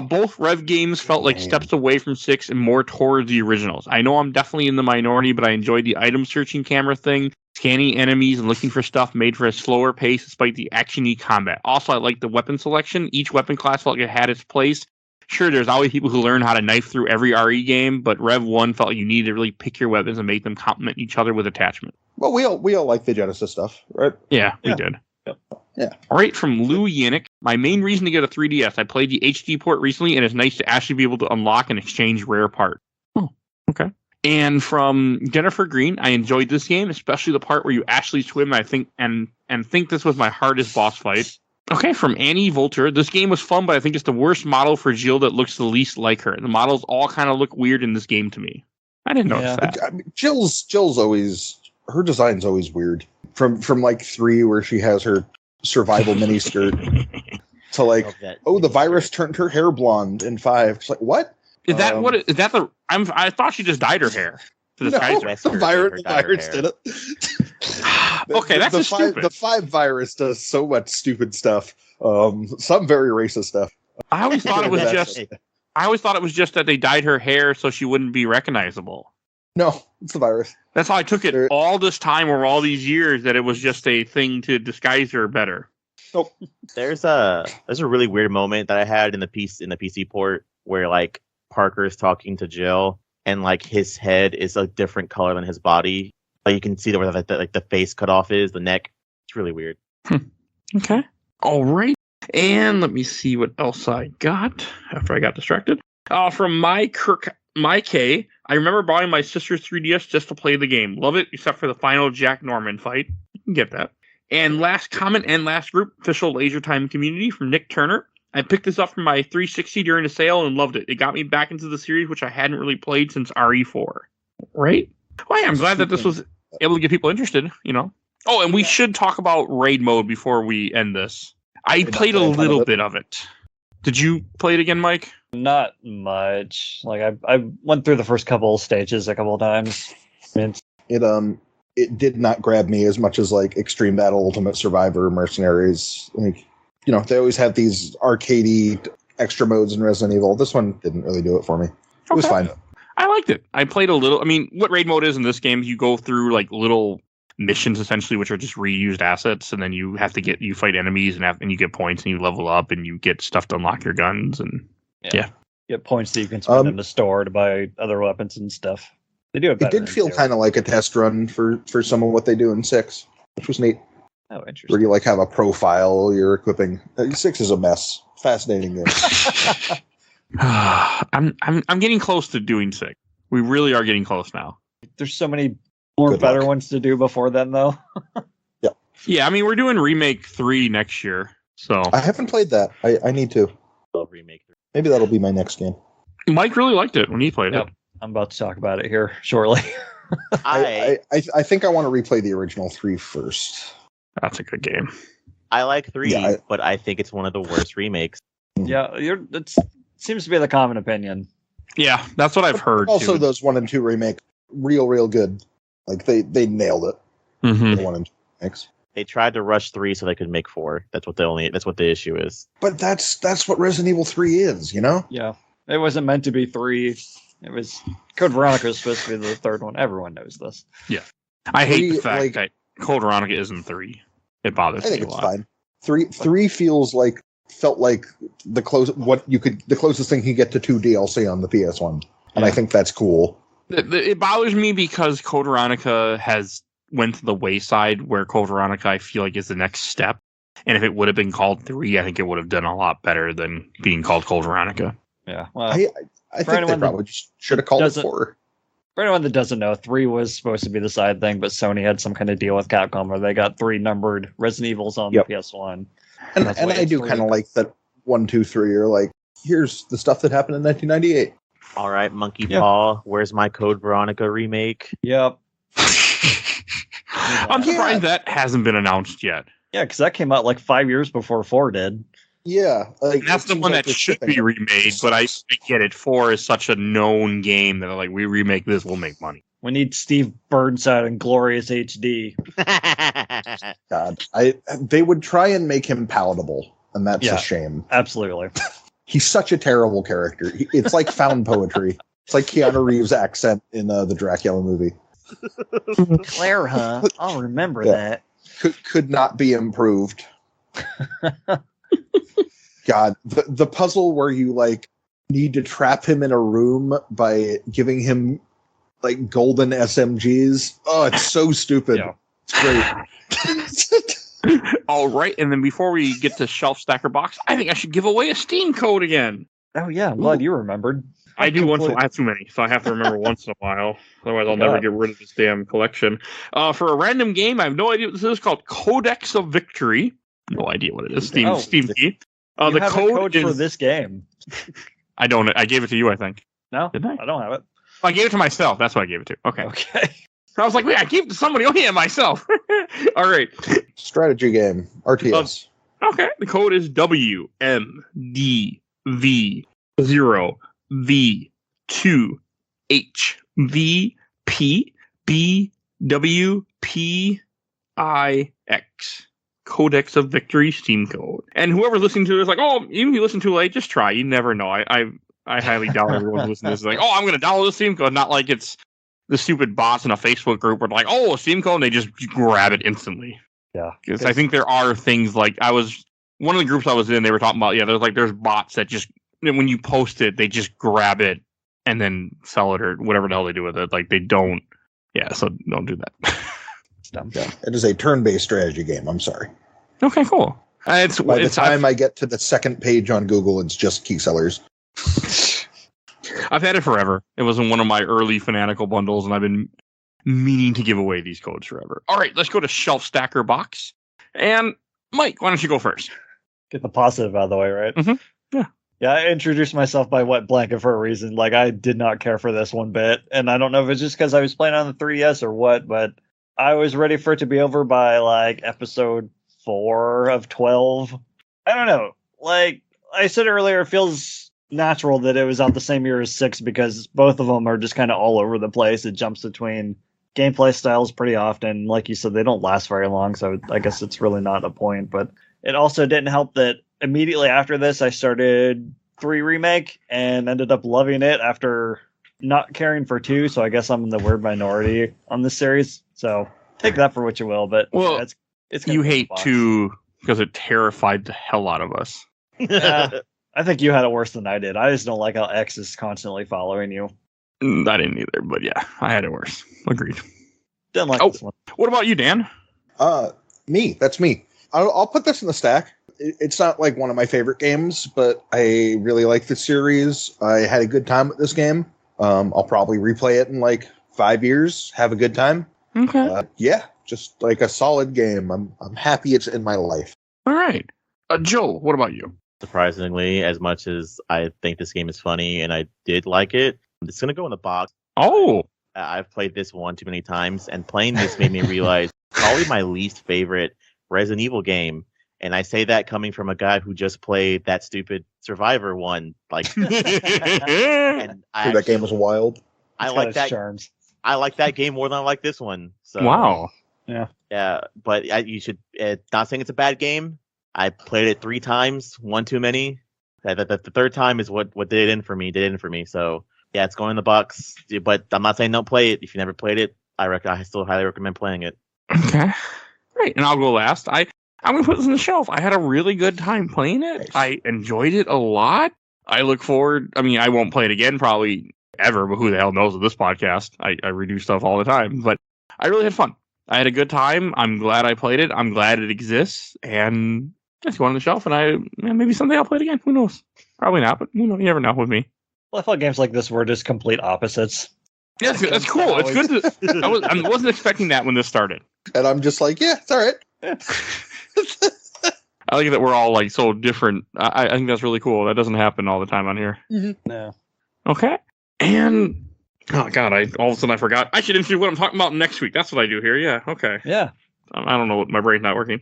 S2: Both Rev games felt like steps away from 6 and more towards the originals. I know I'm definitely in the minority, but I enjoyed the item searching camera thing. Scanning enemies and looking for stuff made for a slower pace despite the action-y combat. Also, I like the weapon selection. Each weapon class felt like it had its place. Sure, there's always people who learn how to knife through every RE game, but Rev 1 felt like you needed to really pick your weapons and make them complement each other with attachment.
S4: Well, we all like the Genesis stuff, right?
S2: Yeah, we did.
S3: Yep.
S4: Yeah.
S2: All right, from Lou Yannick. My main reason to get a 3DS, I played the HD port recently, and it's nice to actually be able to unlock and exchange rare parts. Oh, okay. And from Jennifer Green, I enjoyed this game, especially the part where you actually swim. I think think this was my hardest boss fight. Okay, from Annie Volter, this game was fun, but I think it's the worst model for Jill that looks the least like her. The models all kind of look weird in this game to me. I didn't notice that.
S4: I mean, Jill's always, her design's always weird. From 3 where she has her survival miniskirt to the virus turned her hair blonde in 5. It's like, what?
S2: Is that what? Is that the? I thought she just dyed her hair.
S4: No, the virus did it.
S2: Okay, that's just stupid.
S4: The 5 virus does so much stupid stuff. Some very racist stuff.
S2: I always thought it was just that they dyed her hair so she wouldn't be recognizable.
S4: No, it's the virus.
S2: That's how I took it all this time or all these years, that it was just a thing to disguise her better.
S4: Nope.
S5: There's a really weird moment that I had in the PC port where Parker is talking to Jill, and like his head is a different color than his body. Like you can see where the face cut off is, the neck. It's really weird.
S2: Okay. All right. And let me see what else I got after I got distracted. From my K, I remember buying my sister's 3DS just to play the game. Love it, except for the final Jack Norman fight. You can get that. And last comment and last group, official Laser Time community from Nick Turner. I picked this up from my 360 during the sale and loved it. It got me back into the series, which I hadn't really played since RE4. Right? Well, yeah, I'm glad that this was able to get people interested, you know. Oh, and we should talk about raid mode before we end this. I played a little bit of it. Did you play it again, Mike?
S3: Not much. Like I went through the first couple of stages a couple of times.
S4: It did not grab me as much as like Extreme Battle, Ultimate Survivor, Mercenaries. Like, you know, they always have these arcadey extra modes in Resident Evil. This one didn't really do it for me. It was fine.
S2: I liked it. I played a little. I mean, what raid mode is in this game, you go through like little missions essentially, which are just reused assets, and then you have to you fight enemies and you get points and you level up and you get stuff to unlock your guns and yeah.
S3: Get points that you can spend in the store to buy other weapons and stuff. They do it better.
S4: It did feel kind of like a test run for some of what they do in 6, which was neat.
S3: Oh, interesting.
S4: Where you like have a profile you're equipping. 6 is a mess. Fascinating game.
S2: I'm getting close to doing 6. We really are getting close now.
S3: There's so many more better ones to do before then, though.
S2: Yeah, I mean, we're doing Remake 3 next year, so...
S4: I haven't played that. I need to.
S5: Love Remake 3.
S4: Maybe that'll be my next game.
S2: Mike really liked it when he played it.
S3: I'm about to talk about it here shortly.
S4: I think I want to replay the original 3 first.
S2: That's a good game.
S5: I like 3, but I think it's one of the worst remakes.
S3: Yeah, it seems to be the common opinion.
S2: Yeah, that's what I've heard.
S4: Also,
S2: too.
S4: those 1 and 2 remake, real good. Like they nailed it.
S2: Mm-hmm.
S4: The 1 and 2 remakes.
S5: They tried to rush 3 so they could make 4. That's what the issue is.
S4: But that's what Resident Evil 3 is, you know?
S3: Yeah, it wasn't meant to be 3. It was Code Veronica was supposed to be the 3rd one. Everyone knows this.
S2: Yeah, I hate the fact that Code Veronica isn't 3. It bothers me a lot. I think it's
S4: fine. 3 felt like the closest thing you could get to 2 DLC on the PS1, and I think that's cool.
S2: It bothers me because Code Veronica went to the wayside, where Code Veronica I feel like is the next step. And if it would have been called 3, I think it would have done a lot better than being called Code Veronica.
S3: Yeah, well,
S4: I think they probably just should have called it 4.
S3: For anyone that doesn't know, 3 was supposed to be the side thing, but Sony had some kind of deal with Capcom where they got 3 numbered Resident Evils on the PS1.
S4: And I do kind of like that 1, 2, 3 are like, here's the stuff that happened in 1998.
S5: All right, Monkey Paw, where's my Code Veronica remake?
S3: Yep.
S2: I'm surprised that hasn't been announced yet.
S3: Yeah, because that came out like 5 years before 4 did.
S4: Yeah.
S2: And that's the one that should be remade, but I get it. 4 is such a known game that like, we remake this, we'll make money.
S3: We need Steve Burnside in glorious HD.
S4: God, they would try and make him palatable, and that's a shame.
S3: Absolutely.
S4: He's such a terrible character. It's like found poetry. It's like Keanu Reeves' accent in the Dracula movie.
S3: Claire, huh? I'll remember that.
S4: Could not be improved. God, the puzzle where you like need to trap him in a room by giving him like golden SMGs. Oh, it's so stupid.
S3: Yeah.
S4: It's great.
S2: All right, and then before we get to Shelf Stacker Box, I think I should give away a Steam code again.
S3: Oh yeah, I'm glad you remembered.
S2: I do once in a while. I have too many, so I have to remember once in a while. Otherwise, I'll never get rid of this damn collection. For a random game, I have no idea what this is, called Codex of Victory. No idea what it is. Steam key.
S3: The
S2: have
S3: code for this game.
S2: I don't. I gave it to you, I think.
S3: No,
S2: didn't I?
S3: I don't have it.
S2: I gave it to myself. That's why I gave it to. Okay. I was like, wait, I gave it to somebody. Oh yeah, myself. All right.
S4: Strategy game. RTS.
S2: Okay. The code is WMD0V2HVPBWPIX. Codex of Victory Steam code. And whoever's listening to it is like, oh, even if you listen too late, just try. You never know. I highly doubt everyone listening to this is like, oh, I'm going to download the Steam code. Not like it's the stupid bots in a Facebook group where like, oh, a Steam code, and they just grab it instantly.
S3: Yeah.
S2: Because I think there are things like one of the groups I was in, they were talking about, there's bots that just when you post it, they just grab it and then sell it or whatever the hell they do with it. Like they don't. Yeah, so don't do that.
S3: It's dumb.
S4: Yeah, it is a turn-based strategy game. I'm sorry.
S2: Okay, cool.
S4: By the time I get to the second page on Google, it's just key sellers.
S2: I've had it forever. It was in one of my early Fanatical bundles, and I've been meaning to give away these codes forever. All right, let's go to Shelf Stacker Box. And Mike, why don't you go first?
S3: Get the positive out of the way, right?
S2: Mhm. Yeah.
S3: Yeah, I introduced myself by wet blanket for a reason. Like, I did not care for this one bit. And I don't know if it's just because I was playing on the 3DS or what, but I was ready for it to be over by, like, episode 4 of 12. I don't know. Like I said earlier, it feels natural that it was out the same year as 6 because both of them are just kind of all over the place. It jumps between gameplay styles pretty often. Like you said, they don't last very long, so I guess it's really not a point. But it also didn't help that immediately after this, I started 3 Remake and ended up loving it after not caring for 2, so I guess I'm in the weird minority on this series. So take that for what you will, but
S2: well,
S3: yeah, it's
S2: you hate 2 because it terrified the hell out of us.
S3: Yeah, I think you had it worse than I did. I just don't like how X is constantly following you.
S2: I didn't either, but yeah, I had it worse. Agreed.
S3: Didn't like this one.
S2: What about you, Dan?
S4: Me. That's me. I'll put this in the stack. It's not like one of my favorite games, but I really like the series. I had a good time with this game. I'll probably replay it in like 5 years. Have a good time.
S2: Okay.
S4: Yeah, just like a solid game. I'm happy it's in my life.
S2: All right. Joel, what about you?
S5: Surprisingly, as much as I think this game is funny and I did like it, it's going to go in the box.
S2: Oh.
S5: I've played this one too many times, and playing this made me realize probably my least favorite Resident Evil game. And I say that coming from a guy who just played that stupid Survivor one. Like, and
S4: that game was wild.
S5: I like that.
S3: Charms.
S5: I like that game more than I like this one. So,
S2: wow.
S5: Yeah, but you should. Not saying it's a bad game. I played it 3 times, one too many. The third time is what did it in for me. So yeah, it's going in the box. But I'm not saying don't play it. If you never played it, I still highly recommend playing it.
S2: Okay, great. And I'll go last. I'm gonna put this on the shelf. I had a really good time playing it.
S4: Nice.
S2: I enjoyed it a lot. I look forward. I mean, I won't play it again probably ever, but who the hell knows with this podcast? I redo stuff all the time, but I really had fun. I had a good time. I'm glad I played it. I'm glad it exists, and it's going on the shelf. And maybe someday I'll play it again. Who knows? Probably not, but you never know with me.
S3: Well, I thought games like this were just complete opposites.
S2: Yeah, that's cool. It's good. I wasn't expecting that when this started.
S4: And I'm just like, yeah, it's all right.
S2: I like that we're all like so different. I think that's really cool. That doesn't happen all the time on here.
S3: No.
S2: Okay. And oh god, all of a sudden I forgot. I should introduce what I'm talking about next week. That's what I do here. Yeah. Okay.
S3: Yeah.
S2: I don't know what my brain's not working.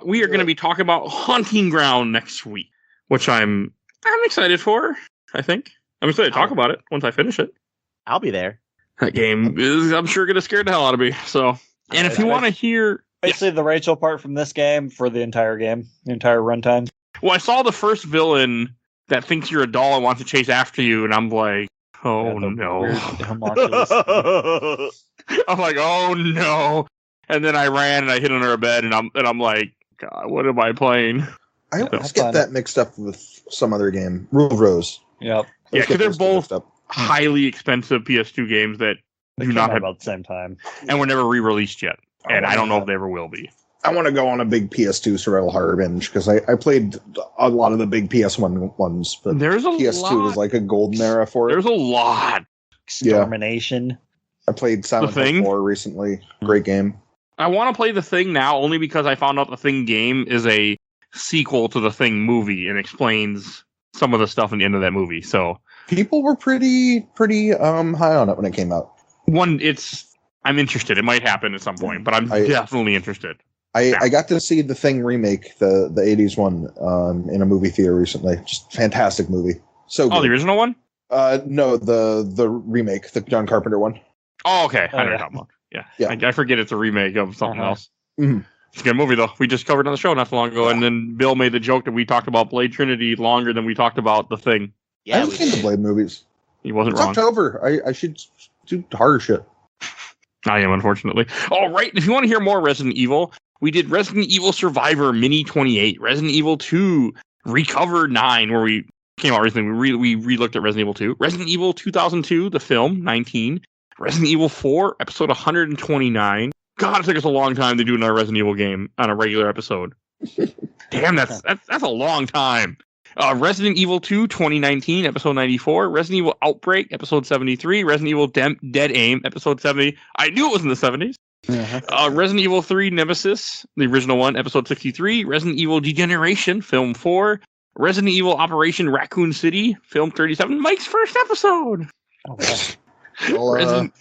S2: We are going to be talking about Haunting Ground next week, which I'm excited for. I think I'm excited to talk about it once I finish it.
S5: I'll be there.
S2: That game is, I'm sure, going to scare the hell out of me. So, and if you want to hear,
S3: basically the Rachel part from this game for the entire game, the entire runtime.
S2: Well, I saw the first villain that thinks you're a doll and wants to chase after you, and I'm like, oh no. I'm like, oh no. And then I ran and I hid under a bed, and I'm like, God, what am I playing?
S4: I always get that mixed up with some other game, Rule of Rose.
S3: Yep.
S2: Yeah, because they're both highly expensive PS2 games that do not have
S3: about the same time,
S2: and were never re-released yet. And I don't know if they ever will be.
S4: I want to go on a big PS2 survival horror binge because I played a lot of the big PS1 ones, but
S2: there's a
S4: PS2
S2: lot.
S4: was like a golden era for it.
S2: There's a lot.
S3: Extermination.
S4: Yeah. I played Silent Hill 4 recently. Great game.
S2: I want to play The Thing now only because I found out The Thing game is a sequel to The Thing movie and explains some of the stuff in the end of that movie. So
S4: people were pretty high on it when it came out.
S2: I'm interested. It might happen at some point, but I'm definitely interested.
S4: I got to see The Thing remake, the 80s one, in a movie theater recently. Just fantastic movie. So good.
S2: Oh, the original one?
S4: No, the remake, the John Carpenter one.
S2: Oh, okay. I know what you're talking about. Yeah. I forget it's a remake of something else.
S4: Mm-hmm.
S2: It's a good movie, though. We just covered it on the show not so long ago, and then Bill made the joke that we talked about Blade Trinity longer than we talked about The Thing.
S4: Yeah, I haven't seen the Blade movies.
S2: He wasn't
S4: wrong.
S2: It's
S4: October. I should do harder shit.
S2: I am, unfortunately. All right. If you want to hear more Resident Evil, we did Resident Evil Survivor Mini 28, Resident Evil 2 Recover 9, where we came out recently. We re-looked at Resident Evil 2. Resident Evil 2002, the film, 19. Resident Evil 4, episode 129. God, it took us a long time to do another Resident Evil game on a regular episode. Damn, that's a long time. Resident Evil 2, 2019, episode 94. Resident Evil Outbreak, episode 73. Resident Evil Dead Aim, episode 70. I knew it was in the 70s. Resident Evil 3 Nemesis, the original one, episode 63. Resident Evil Degeneration, film 4. Resident Evil Operation Raccoon City, film 37. Mike's first episode. Resident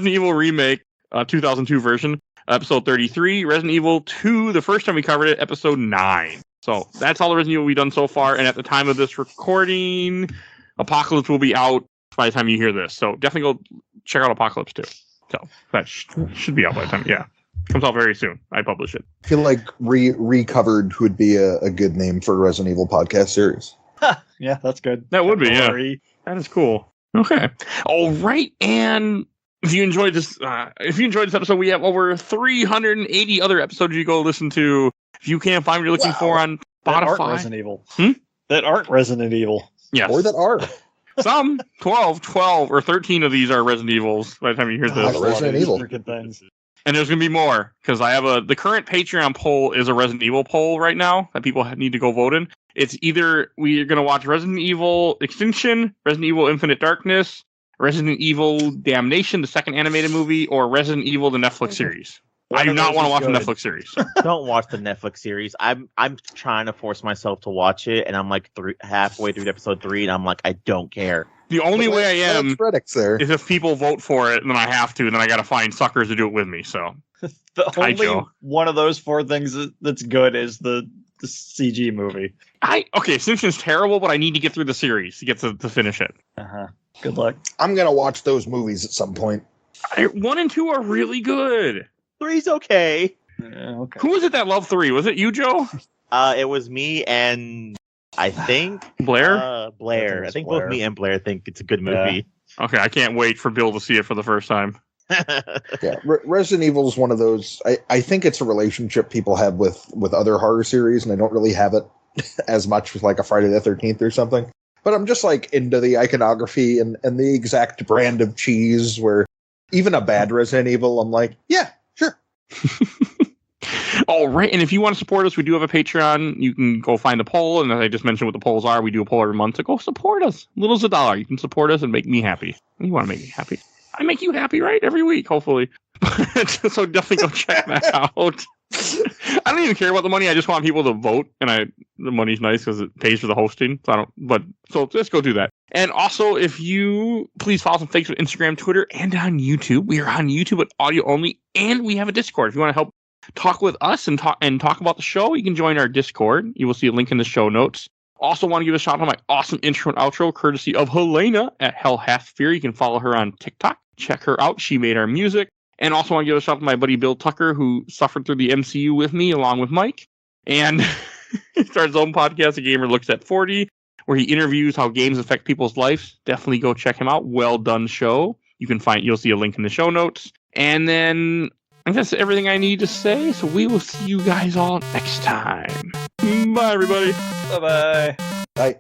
S2: Evil Remake, 2002 version, episode 33. Resident Evil 2, the first time we covered it, episode 9. So that's all the Resident Evil we've done so far. And at the time of this recording, Apocalypse will be out by the time you hear this. So definitely go check out Apocalypse 2. So that should be out by the time. Yeah. Comes out very soon. I publish it.
S4: I feel like recovered would be a good name for a Resident Evil podcast series.
S3: Yeah, that's good.
S2: That would be, yeah. That is cool. Okay. All right. And if you enjoyed this episode, we have over 380 other episodes you go listen to. If you can't find what you're looking for on Spotify.
S3: That aren't Resident Evil. That aren't Resident Evil.
S2: Yes.
S4: Or that are.
S2: Some 12 or 13 of these are Resident Evils by the time you hear this.
S4: Resident Evil.
S2: And there's going to be more because I have the current Patreon poll is a Resident Evil poll right now that people need to go vote in. It's either we're going to watch Resident Evil Extinction, Resident Evil Infinite Darkness, Resident Evil Damnation, the second animated movie, or Resident Evil, the Netflix series. I do not want to watch the Netflix series.
S5: Don't watch the Netflix series. I'm trying to force myself to watch it, and I'm like halfway through episode 3, and I'm like, I don't care.
S2: The only way I am
S4: there
S2: is if people vote for it, and then I have to, and then I got to find suckers to do it with me. So
S3: the only one of those 4 things that's good is the CG movie.
S2: Simpsons terrible, but I need to get through the series to get to finish it.
S3: Good luck.
S4: I'm gonna watch those movies at some point.
S2: 1 and 2 are really good.
S5: 3's okay.
S3: Okay.
S2: Who was it that loved 3? Was it you, Joe?
S5: It was me and I think
S2: Blair.
S5: Blair. I think both me and Blair think it's a good movie.
S2: Yeah. Okay, I can't wait for Bill to see it for the first time.
S4: Yeah, Resident Evil is one of those. I think it's a relationship people have with other horror series, and I don't really have it as much with like a Friday the 13th or something. But I'm just like into the iconography and the exact brand of cheese where even a bad Resident Evil, I'm like, yeah, sure.
S2: All right, and if you want to support us, we do have a Patreon. You can go find the poll, and as I just mentioned what the polls are, we do a poll every month, so go support us. Little as $1. You can support us and make me happy. You want to make me happy. I make you happy, right? Every week, hopefully. So definitely go check that out. I don't even care about the money. I just want people to vote, and the money's nice because it pays for the hosting. So just go do that. And also, if you please follow us on Facebook, Instagram, Twitter, and on YouTube. We are on YouTube at audio only, and we have a Discord. If you want to help talk with us and talk about the show, you can join our Discord. You will see a link in the show notes. Also want to give a shout out to my awesome intro and outro, courtesy of Helena at Hell Hath Fear. You can follow her on TikTok. Check her out. She made our music. And also want to give a shout out to my buddy Bill Tucker, who suffered through the MCU with me, along with Mike. And he started his own podcast, A Gamer Looks at 40, where he interviews how games affect people's lives. Definitely go check him out. Well done show. You'll see a link in the show notes. And then I think that's everything I need to say. So we will see you guys all next time. Bye, everybody.
S3: Bye-bye.
S4: Bye.